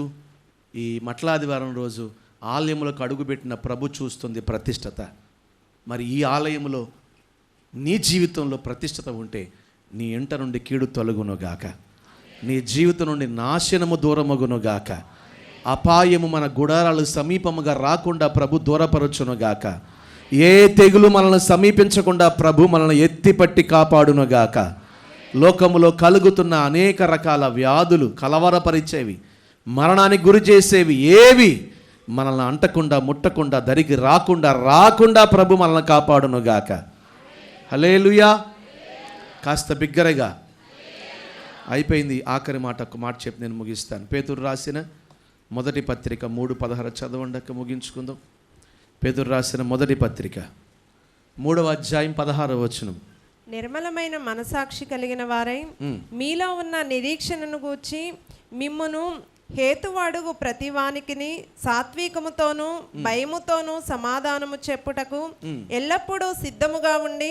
ఈ మట్లాదివారం రోజు ఆలయంలోకి అడుగుపెట్టిన ప్రభు చూస్తుంది ప్రతిష్ఠత. మరి ఈ ఆలయంలో నీ జీవితంలో ప్రతిష్ఠత ఉంటే నీ ఇంట నుండి కీడు తొలగునుగాక, నీ జీవితం నుండి నాశనము దూరమగునుగాక, అపాయము మన గుడారాలు సమీపముగా రాకుండా ప్రభు దూరపరచునుగాక. ఏ తెగులు మనల్ని సమీపించకుండా ప్రభు మనల్ని ఎత్తిపట్టి కాపాడునుగాక. లోకములో కలుగుతున్న అనేక రకాల వ్యాధులు, కలవరపరిచేవి, మరణానికి గురి చేసేవి ఏవి మనల్ని అంటకుండా, ముట్టకుండా, దరికి రాకుండా ప్రభు మనల్ని కాపాడునుగాక. హల్లెలూయా. కాస్త బిగ్గరగా. అయిపోయింది. ఆఖరి మాట, ఒక మాట చెప్పి నేను ముగిస్తాను. పేతురు రాసిన మొదటి పత్రిక 3:16 చదవండి, ముగించుకుందాం. పేతురు రాసిన మొదటి పత్రిక 3వ అధ్యాయం 16వ వచనం. నిర్మలమైన మనసాక్షి కలిగిన వారై మీలో ఉన్న నిరీక్షణను గూర్చి మిమ్మును హేతువాడుగు ప్రతివానికిని సాత్వికముతోనూ భయముతోనూ సమాధానము చెప్పుటకు ఎల్లప్పుడూ సిద్ధముగా ఉండి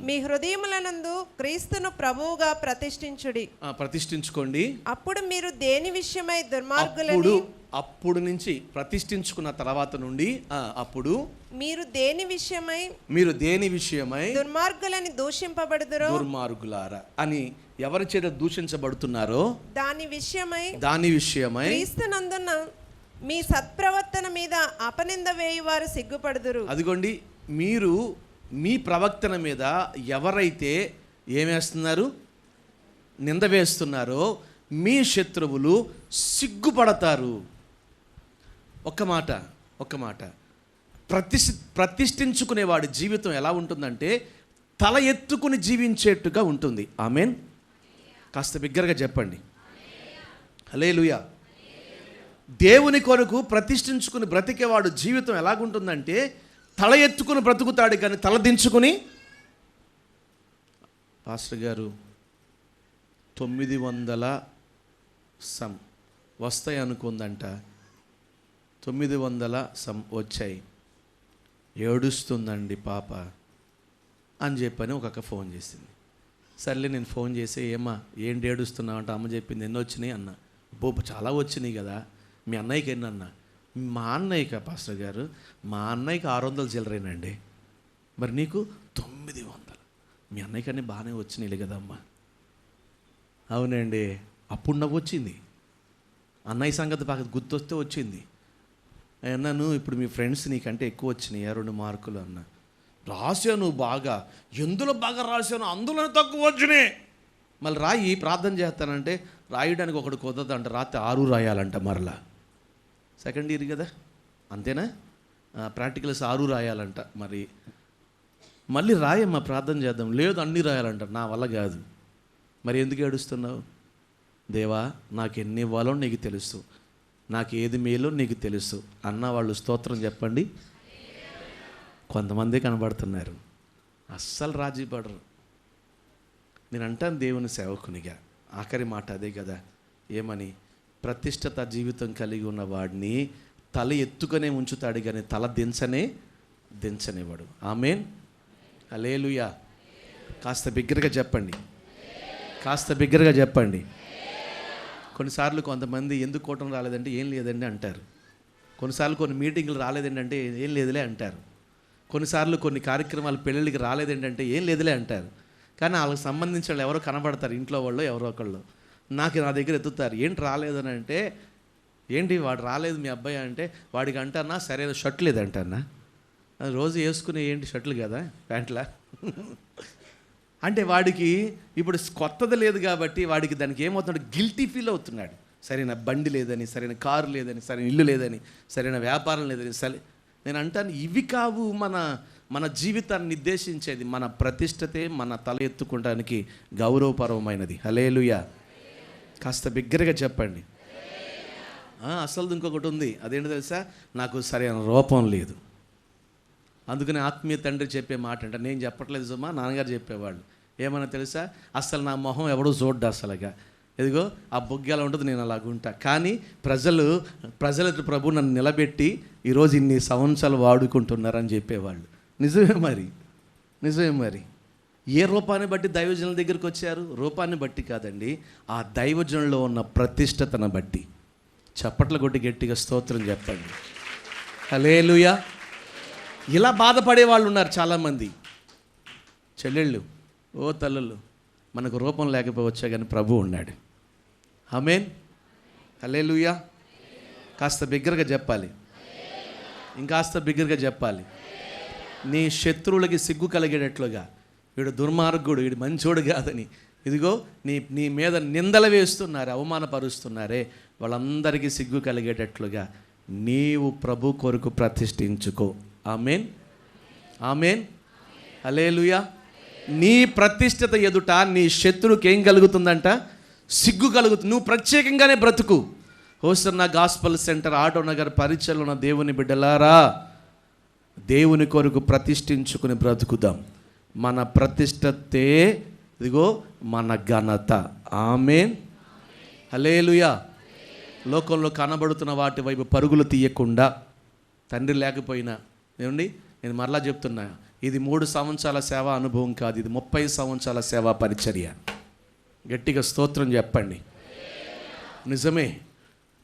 మీ హృదయములనందు క్రీస్తును ప్రభువుగా ప్రతిష్ఠించుకోండి. అప్పుడు మీరు దేని విషయమై దుర్మార్గులని, అప్పుడు నుంచి ప్రతిష్ఠించుకున్న తర్వాత నుండి అప్పుడు మీరు దేని విషయమై దుర్మార్గులని దూషింపబడుదురో, దుర్మార్గులారా అని ఎవరి చేత దూషించబడుతున్నారో దాని విషయమై క్రీస్తునందున్న మీ సత్ప్రవర్తన మీద అపనింద వేయువారు సిగ్గుపడుదురు. అదిగోండి, మీరు మీ ప్రవర్తన మీద ఎవరైతే ఏమేస్తున్నారు, నింద వేస్తున్నారో మీ శత్రువులు సిగ్గుపడతారు. ఒక్క మాట ప్రతిష్ఠించుకునేవాడి జీవితం ఎలా ఉంటుందంటే తల ఎత్తుకుని జీవించేట్టుగా ఉంటుంది. ఆమేన్. కాస్త బిగ్గరగా చెప్పండి. హల్లెలూయా. దేవుని కొరకు ప్రతిష్ఠించుకుని బ్రతికేవాడు జీవితం ఎలాగుంటుందంటే తల ఎత్తుకుని బ్రతుకుతాడు, కానీ తల దించుకుని. పాస్టర్ గారు 900 వస్తాయి అనుకుందంట. 900 వచ్చాయి. ఏడుస్తుందండి పాప అని చెప్పని ఒక ఫోన్ చేసింది. సర్లే నేను ఫోన్ చేసి, ఏమ్మా ఏంటి ఏడుస్తున్నావు అంటే, అమ్మ చెప్పింది ఎన్ని వచ్చినాయి అన్న. చాలా వచ్చినాయి కదా, మీ అన్నయ్యకి ఎన్ని అన్న. మా అన్నయ్యక పాస్టర్ గారు, మా అన్నయ్యకి 600 చిల్లరేనండి, మరి నీకు 900. మీ అన్నయ్యకి అన్నీ బాగానే వచ్చినాయి కదమ్మా. అవునండి. అప్పుడు నవ్వు వచ్చింది. అన్నయ్య సంగతి బాగా గుర్తొస్తే వచ్చింది. అన్నాను, ఇప్పుడు మీ ఫ్రెండ్స్ నీకంటే ఎక్కువ వచ్చినాయి 2 మార్కులు అన్న. రాశాను బాగా, ఎందులో బాగా రాశాను అందులోనే తక్కువ వచ్చినాయి. మళ్ళీ రాయి ప్రార్థన చేస్తానంటే రాయడానికి ఒకటి కుదరదంట, రాత్రి 6 రాయాలంట. మరలా సెకండ్ ఇయర్ కదా, అంతేనా? ప్రాక్టికల్స్ 6 రాయాలంట. మరి మళ్ళీ రాయమ్మా ప్రార్థన చేద్దాం. లేదు అన్నీ రాయాలంట. నా వల్ల కాదు. మరి ఎందుకు ఏడుస్తున్నావు? దేవా, నాకు ఎన్ని ఇవ్వాలో నీకు తెలుసు, నాకు ఏది మేలో నీకు తెలుసు అన్న వాళ్ళు స్తోత్రం చెప్పండి. కొంతమంది కనబడుతున్నారు, అస్సలు రాజీ పడరు. నేను అంటాను దేవుని సేవకునిగా, ఆఖరి మాట అదే కదా. ఏమని? ప్రతిష్ఠత జీవితం కలిగి ఉన్న వాడిని తల ఎత్తుకనే ఉంచుతాడు, కానీ తల దించనివాడు. ఆమేన్. హల్లెలూయా. కాస్త బిగ్గరగా చెప్పండి. కొన్నిసార్లు కొంతమంది ఎందుకు కూటమి రాలేదంటే ఏం లేదండి అంటారు. కొన్నిసార్లు కొన్ని మీటింగులు రాలేదండి అంటే ఏం లేదులే అంటారు. కొన్నిసార్లు కొన్ని కార్యక్రమాలు పెళ్ళిళ్ళకి రాలేదంటే ఏం లేదులే అంటారు. కానీ వాళ్ళకి సంబంధించిన వాళ్ళు ఎవరో కనబడతారు, ఇంట్లో వాళ్ళు ఎవరో ఒకళ్ళు నా దగ్గర ఎత్తుతారు. ఏంటి రాలేదని అంటే, ఏంటి వాడు రాలేదు మీ అబ్బాయి అంటే, వాడికి అంటానా సరైన షర్ట్ లేదంటానా. అది రోజు వేసుకునే ఏంటి షర్ట్లు కదా, ప్యాంట్లా. అంటే వాడికి ఇప్పుడు కొత్తది లేదు కాబట్టి వాడికి దానికి ఏమవుతున్నాడు, గిల్టీ ఫీల్ అవుతున్నాడు. సరైన బండి లేదని, సరైన కారు లేదని, సరైన ఇల్లు లేదని, సరైన వ్యాపారం లేదని. నేను అంటాను, ఇవి కావు మన జీవితాన్ని నిర్దేశించేది. మన ప్రతిష్టతే మన తల ఎత్తుకోవడానికి గౌరవపరమైనది. హల్లెలూయా. కాస్త బిగ్గరగా చెప్పండి. అసలు ఇంకొకటి ఉంది, అదేంటి తెలుసా? నాకు సరైన రూపం లేదు. అందుకని ఆత్మీయ తండ్రి చెప్పే మాట అంటే, నేను చెప్పట్లేదు సుమా, నాన్నగారు చెప్పేవాళ్ళు. ఏమన్నా తెలుసా? అసలు నా మొహం ఎవడో చూడ్డా అసలుగా. ఎదిగో ఆ బొగ్గెలా ఉంటుంది, నేను అలాగుంటా. కానీ ప్రజలు ప్రభు నన్ను నిలబెట్టి ఈరోజు ఇన్ని సంవత్సరాలు వాడుకుంటున్నారని చెప్పేవాళ్ళు. నిజమే మరి. ఏ రూపాన్ని బట్టి దైవజనుల దగ్గరికి వచ్చారు? రూపాన్ని బట్టి కాదండి, ఆ దైవజనుల్లో ఉన్న ప్రతిష్టతను బట్టి. చప్పట్లు కొట్టి గట్టిగా స్తోత్రం చెప్పండి. హల్లెలూయా. ఇలా బాధపడే వాళ్ళు ఉన్నారు చాలామంది. చెల్లెళ్ళు, ఓ తల్లులు, మనకు రూపం లేకపోవచ్చా కానీ ప్రభు ఉన్నాడు. ఆమేన్. హల్లెలూయా. కాస్త బిగ్గరగా చెప్పాలి, ఇంకాస్త బిగ్గరగా చెప్పాలి. నీ శత్రువులకి సిగ్గు కలిగేటట్లుగా, వీడు దుర్మార్గుడు, వీడు మంచోడు కాదని, ఇదిగో నీ మీద నిందలు వేస్తున్నారు, అవమానపరుస్తున్నారే, వాళ్ళందరికీ సిగ్గు కలిగేటట్లుగా నీవు ప్రభు కొరకు ప్రతిష్ఠించుకో. ఆమేన్, ఆమేన్, హల్లెలూయా. నీ ప్రతిష్ఠత ఎదుట నీ శత్రువుకి ఏం కలుగుతుందంట? సిగ్గు కలుగుతుంది. నువ్వు ప్రత్యేకంగానే బ్రతుకు. Hosanna gospel centre, Auto Nagar పరిచయలో ఉన్న దేవుని బిడ్డలారా, దేవుని కొరకు ప్రతిష్ఠించుకుని బ్రతుకుదాం. మన ప్రతిష్టతే ఇదిగో మన ఘనత. ఆమేన్, హల్లెలూయా. లోకంలో కనబడుతున్న వాటి వైపు పరుగులు తీయకుండా, తండ్రి లేకపోయినా, ఏమండి నేను మరలా చెప్తున్నా, ఇది 3 సంవత్సరాల సేవా అనుభవం కాదు, ఇది 30 సంవత్సరాల సేవా పరిచర్య. గట్టిగా స్తోత్రం చెప్పండి. నిజమే,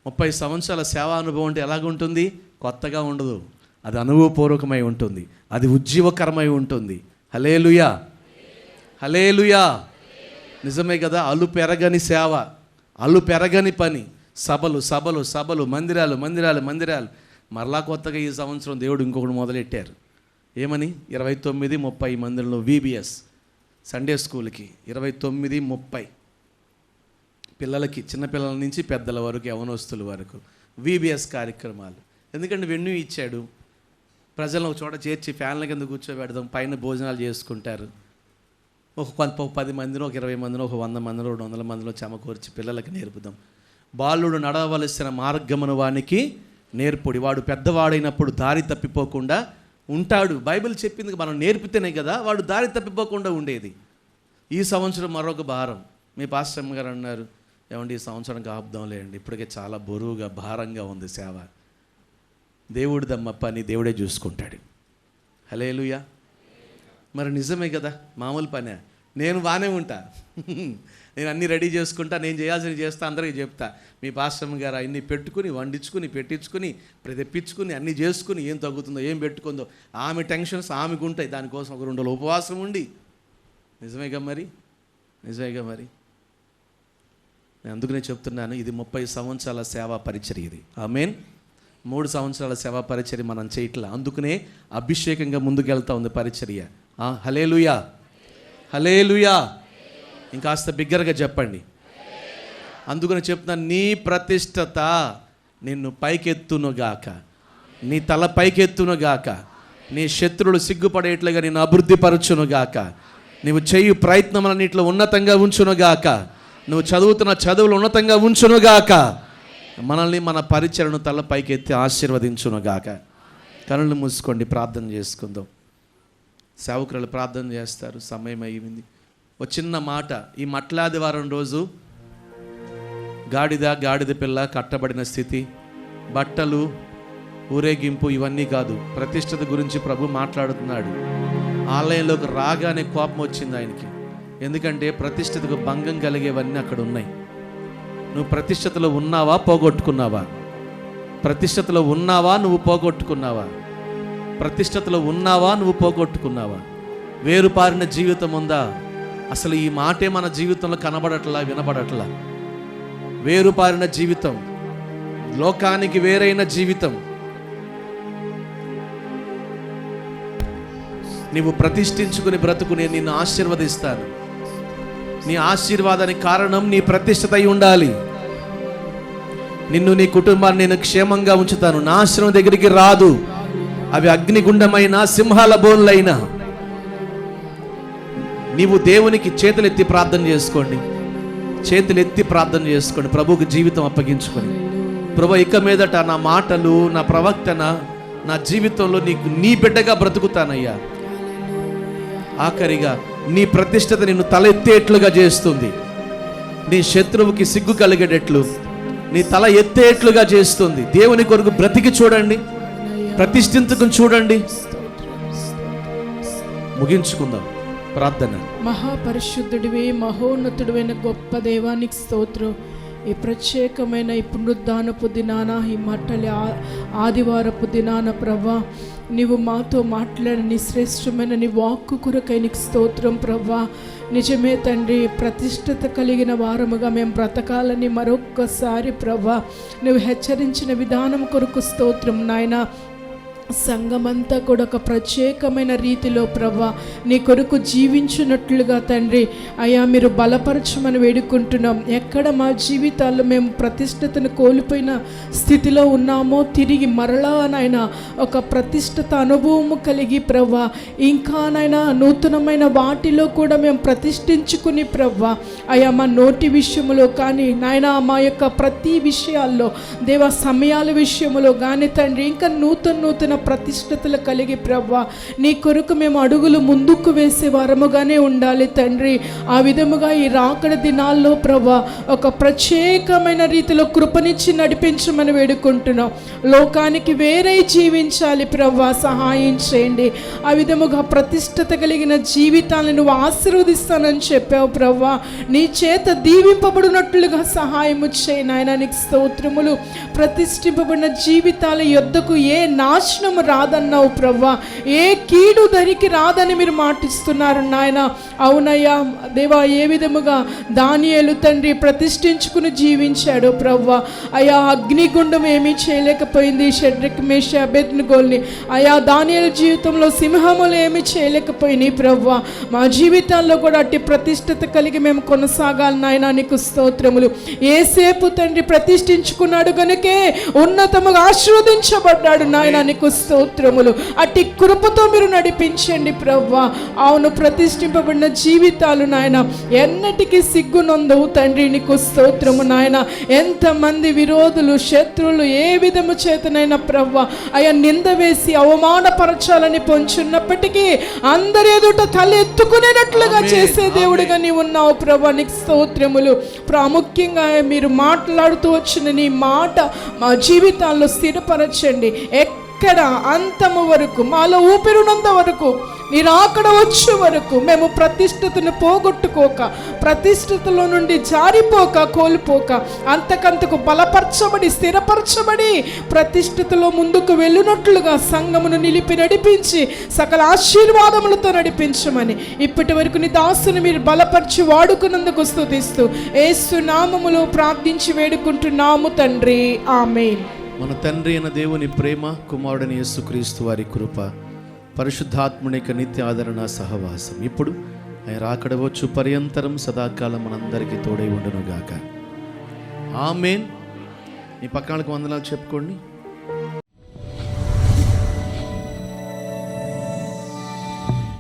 30 సంవత్సరాల సేవా అనుభవం అంటే ఎలాగుంటుంది? కొత్తగా ఉండదు, అది అనుభవపూర్వకమై ఉంటుంది, అది ఉజ్జీవకరమై ఉంటుంది. హల్లెలూయా, హల్లెలూయా. నిజమే కదా. అలు పెరగని సేవ, అలు పెరగని పని, సభలు సభలు సభలు, మందిరాలు మందిరాలు మందిరాలు. మరలా కొత్తగా ఈ సంవత్సరం దేవుడు ఇంకొకటి మొదలెట్టారు. ఏమని? 29-30 మందిరంలో VBS సండే స్కూల్కి 29-30 పిల్లలకి, చిన్నపిల్లల నుంచి పెద్దల వరకు, యవనస్తుల వరకు VBS కార్యక్రమాలు. ఎందుకంటే వెన్యూ ఇచ్చాడు, ప్రజలను ఒక చోట చేర్చి ఫ్యాన్ల కింద కూర్చోబెడదాం, పైన భోజనాలు చేసుకుంటారు. ఒక 10 మందినో, ఒక 20 మందినో, ఒక 100 మందినో, 200 మందిలో చెమకూర్చి పిల్లలకి నేర్పుదాం. బాలుడు నడవలసిన మార్గమును వానికి నేర్పుడి, వాడు పెద్దవాడైనప్పుడు దారి తప్పిపోకుండా ఉంటాడు. బైబిల్ చెప్పింది, మనం నేర్పితేనే కదా వాడు దారి తప్పిపోకుండా ఉండేది. ఈ సంవత్సరం మరొక భారం. మీ పాస్టర్ గారు అన్నారు, ఏమండి ఈ సంవత్సరం ఆపుదాంలే అండి, ఇప్పటికే చాలా బరువుగా భారంగా ఉంది సేవ. దేవుడిదమ్మ పని దేవుడే చూసుకుంటాడు. హల్లెలూయా. మరి నిజమే కదా, మామూలు పనే. నేను బాగానే ఉంటా, నేను అన్నీ రెడీ చేసుకుంటా, నేను చేయాల్సినవి చేస్తా, అందరికీ చెప్తా. మీ పాస్టర్ గారు అన్నీ పెట్టుకుని, వండించుకుని, పెట్టించుకుని, తెప్పించుకుని, అన్నీ చేసుకుని, ఏం తగ్గుతుందో ఏం పెట్టుకుందో ఆమె టెన్షన్స్ ఆమెకు ఉంటాయి. దానికోసం ఒక 2 రోజులు ఉపవాసం ఉండి. నిజమేగా మరి, నిజమేగా మరి. నేను అందుకనే చెప్తున్నాను, ఇది 30 సంవత్సరాల సేవా పరిచర్య ఇది. ఆమేన్. 3 సంవత్సరాల సేవా పరిచర్య మనం చేయట్లా, అందుకనే అభిషేకంగా ముందుకెళ్తా ఉంది పరిచర్య. హల్లెలూయా, హల్లెలూయా. ఇంకాస్త బిగ్గరగా చెప్పండి. అందుకని చెప్తున్నాను, నీ ప్రతిష్టత నిన్ను పైకెత్తునుగాక, నీ తల పైకెత్తునుగాక, నీ శత్రువులు సిగ్గుపడేట్లుగా నిన్ను అభివృద్ధిపరచునుగాక, నువ్వు చేయు ప్రయత్నములన్నిటిలో ఉన్నతంగా ఉంచునుగాక, నువ్వు చదువుతున్న చదువులు ఉన్నతంగా ఉంచునుగాక, మనల్ని మన పరిచయను తల పైకెత్తి ఆశీర్వదించునుగాక. కనులు మూసుకోండి, ప్రార్థన చేసుకుందాం. సేవకురాలు ప్రార్థన చేస్తారు, సమయం అయ్యింది. ఒక చిన్న మాట, ఈ మట్లాదివారం రోజు గాడిద పిల్ల కట్టబడిన స్థితి, బట్టలు, ఊరేగింపు ఇవన్నీ కాదు, ప్రతిష్టత గురించి ప్రభు మాట్లాడుతున్నాడు. ఆలయంలోకి రాగానే కోపం వచ్చింది ఆయనకి. ఎందుకంటే ప్రతిష్టతకు భంగం కలిగేవన్నీ అక్కడ ఉన్నాయి. నువ్వు ప్రతిష్టతలో ఉన్నావా, పోగొట్టుకున్నావా? ప్రతిష్టతలో ఉన్నావా, నువ్వు పోగొట్టుకున్నావా? ప్రతిష్టతలో ఉన్నావా, నువ్వు పోగొట్టుకున్నావా? వేరుపారిన జీవితం ఉందా? అసలు ఈ మాటే మన జీవితంలో కనబడట్లా, వినబడట్లా. వేరుపారిన జీవితం, లోకానికి వేరైన జీవితం. నీవు ప్రతిష్ఠించుకుని బ్రతుకు, నేను నిన్ను ఆశీర్వదిస్తాను. నీ ఆశీర్వాదానికి కారణం నీ ప్రతిష్టత అయి ఉండాలి. నిన్ను, నీ కుటుంబాన్ని నేను క్షేమంగా ఉంచుతాను. నాశనం దగ్గరికి రాదు. అవి అగ్నిగుండమైన, సింహాల బోన్లైనా. నీవు దేవునికి చేతులెత్తి ప్రార్థన చేసుకోండి, చేతులెత్తి ప్రార్థన చేసుకోండి. ప్రభువుకి జీవితం అప్పగించుకొని, ప్రభు ఇక మీదట నా మాటలు, నా ప్రవర్తన, నా జీవితంలో నీకు నీ బిడ్డగా బ్రతుకుతానయ్యా. ఆఖరిగా నీ ప్రతిష్టత నిన్ను తల ఎత్తేట్లుగా చేస్తుంది. నీ శత్రువుకి సిగ్గు కలిగేటట్లు నీ తల ఎత్తేట్లుగా చేస్తుంది. దేవుని కొరకు బ్రతికి చూడండి, ప్రతిష్ఠించుకుని చూడండి. ముగించుకుందాం ప్రార్థన. మహాపరిశుద్ధుడివి, మహోన్నతుడివైన గొప్ప దేవానికి స్తోత్రం. ఈ ప్రత్యేకమైన ఈ పునరుద్ధానపు దినాన, ఈ మట్టలి ఆదివారపు దినాన ప్రభా, నీవు మాతో మాట్లాడిన నీ శ్రేష్టమైన నీ వాక్కు కొరకై నీకు స్తోత్రం ప్రభా. నిజమే తండ్రి, ప్రతిష్టత కలిగిన వారముగా మేము బ్రతకాలని మరొక్కసారి ప్రభా నువ్వు హెచ్చరించిన విధానం కొరకు స్తోత్రం నాయన. సంఘమంతా కూడా ఒక ప్రత్యేకమైన రీతిలో ప్రభా నీ కొరకు జీవించినట్లుగా తండ్రి అయ్యా మీరు బలపరచమని వేడుకుంటున్నాం. ఎక్కడ మా జీవితాల్లో మేము ప్రతిష్టతను కోల్పోయిన స్థితిలో ఉన్నామో తిరిగి మరలా నాయన ఒక ప్రతిష్టత అనుభవము కలిగి ప్రభా ఇంకా నాయన నూతనమైన వాటిలో కూడా మేము ప్రతిష్ఠించుకుని ప్రభా అయ్యా మా నోటి విషయంలో కానీ నాయన మా యొక్క ప్రతి విషయాల్లో దేవ సమయాల విషయంలో కానీ తండ్రి ఇంకా నూతన ప్రతిష్టతలు కలిగి ప్రభా నీ కొరకు మేము అడుగులు ముందుకు వేసే వారముగానే ఉండాలి తండ్రి. ఆ విధముగా ఈ రాకడ దినాల్లో ప్రభా ఒక ప్రత్యేకమైన రీతిలో కృపనిచ్చి నడిపించమని వేడుకుంటున్నాం. లోకానికి వేరే జీవించాలి ప్రభా, సహాయం చేయండి. ఆ విధముగా ప్రతిష్టత కలిగిన జీవితాలను నువ్వు ఆశీర్వదిస్తానని చెప్పావు ప్రభా. నీ చేత దీవింపబడినట్లుగా సహాయము చేయి నాయన. నీకు స్తోత్రములు. ప్రతిష్ఠింపబడిన జీవితాల యొద్దకు ఏ నాశనం రాదన్నావు ప్రభా, ఏ కీడు ధరికి రాదని మీరు మాటిస్తున్నారు నాయన. అవునయ్యా దేవా, ఏ విధముగా దానియేలు తండ్రి ప్రతిష్ఠించుకుని జీవించాడు ప్రభా. అయా అగ్నిగుండం ఏమీ చేయలేకపోయింది షడ్రక్ మేషక్ అబేద్నెగోల్ని. అయా దానియేలు జీవితంలో సింహములు ఏమీ చేయలేకపోయినాయి ప్రభా. మా జీవితాల్లో కూడా అట్టి ప్రతిష్టత కలిగి మేము కొనసాగాలి నాయన. నీకు స్తోత్రములు. ఏసేపు తండ్రి ప్రతిష్ఠించుకున్నాడు గనుకే ఉన్నతముగా ఆశీర్వదించబడ్డాడు నాయన. నీకు స్తోత్రములు. అట్టి కృపతో మీరు నడిపించండి ప్రభా. అవును, ప్రతిష్ఠింపబడిన జీవితాలు నాయన ఎన్నటికీ సిగ్గునందవు తండ్రి. నీకు స్తోత్రము నాయన. ఎంతమంది విరోధులు శత్రువులు ఏ విధము చేతనైనా ప్రభా అయ్యా నింద వేసి అవమానపరచాలని పొంచున్నప్పటికీ అందరి ఎదుట తల ఎత్తుకునేటట్లుగా చేసే దేవుడిగా నీవు ఉన్నావు ప్రభా. నీకు స్తోత్రములు. ప్రాముఖ్యంగా మీరు మాట్లాడుతూ వచ్చిన నీ మాట మా జీవితాల్లో స్థిరపరచండి. ఎక్కడ అంతము వరకు మాలో ఊపిరినంత వరకు మీరు అక్కడ వచ్చే వరకు మేము ప్రతిష్టతను పోగొట్టుకోక, ప్రతిష్టతలో నుండి జారిపోక, కోల్పోక, అంతకంతకు బలపరచబడి స్థిరపరచబడి ప్రతిష్టతలో ముందుకు వెళ్ళినట్లుగా సంఘమును నిలిపి నడిపించి సకల ఆశీర్వాదములతో నడిపించమని ఇప్పటి వరకు నీ దాసుని మీరు బలపరిచి వాడుకున్నందుకు స్తుతిస్తూ యేసు నామములో ప్రార్థించి వేడుకుంటున్నాము తండ్రి. ఆమేన్. మన తండ్రి అయిన దేవుని ప్రేమ, కుమారుడైన యేసుక్రీస్తు వారి కృప, పరిశుద్ధాత్ముని యొక్క నిత్య ఆదరణ సహవాసం ఇప్పుడు ఆయన రాకడవచ్చు పర్యంతరం సదాకాలం మనందరికీ తోడై ఉండును గాక. ఆమేన్. ఈ పక్కనకు వందనాలు చెప్పుకోండి.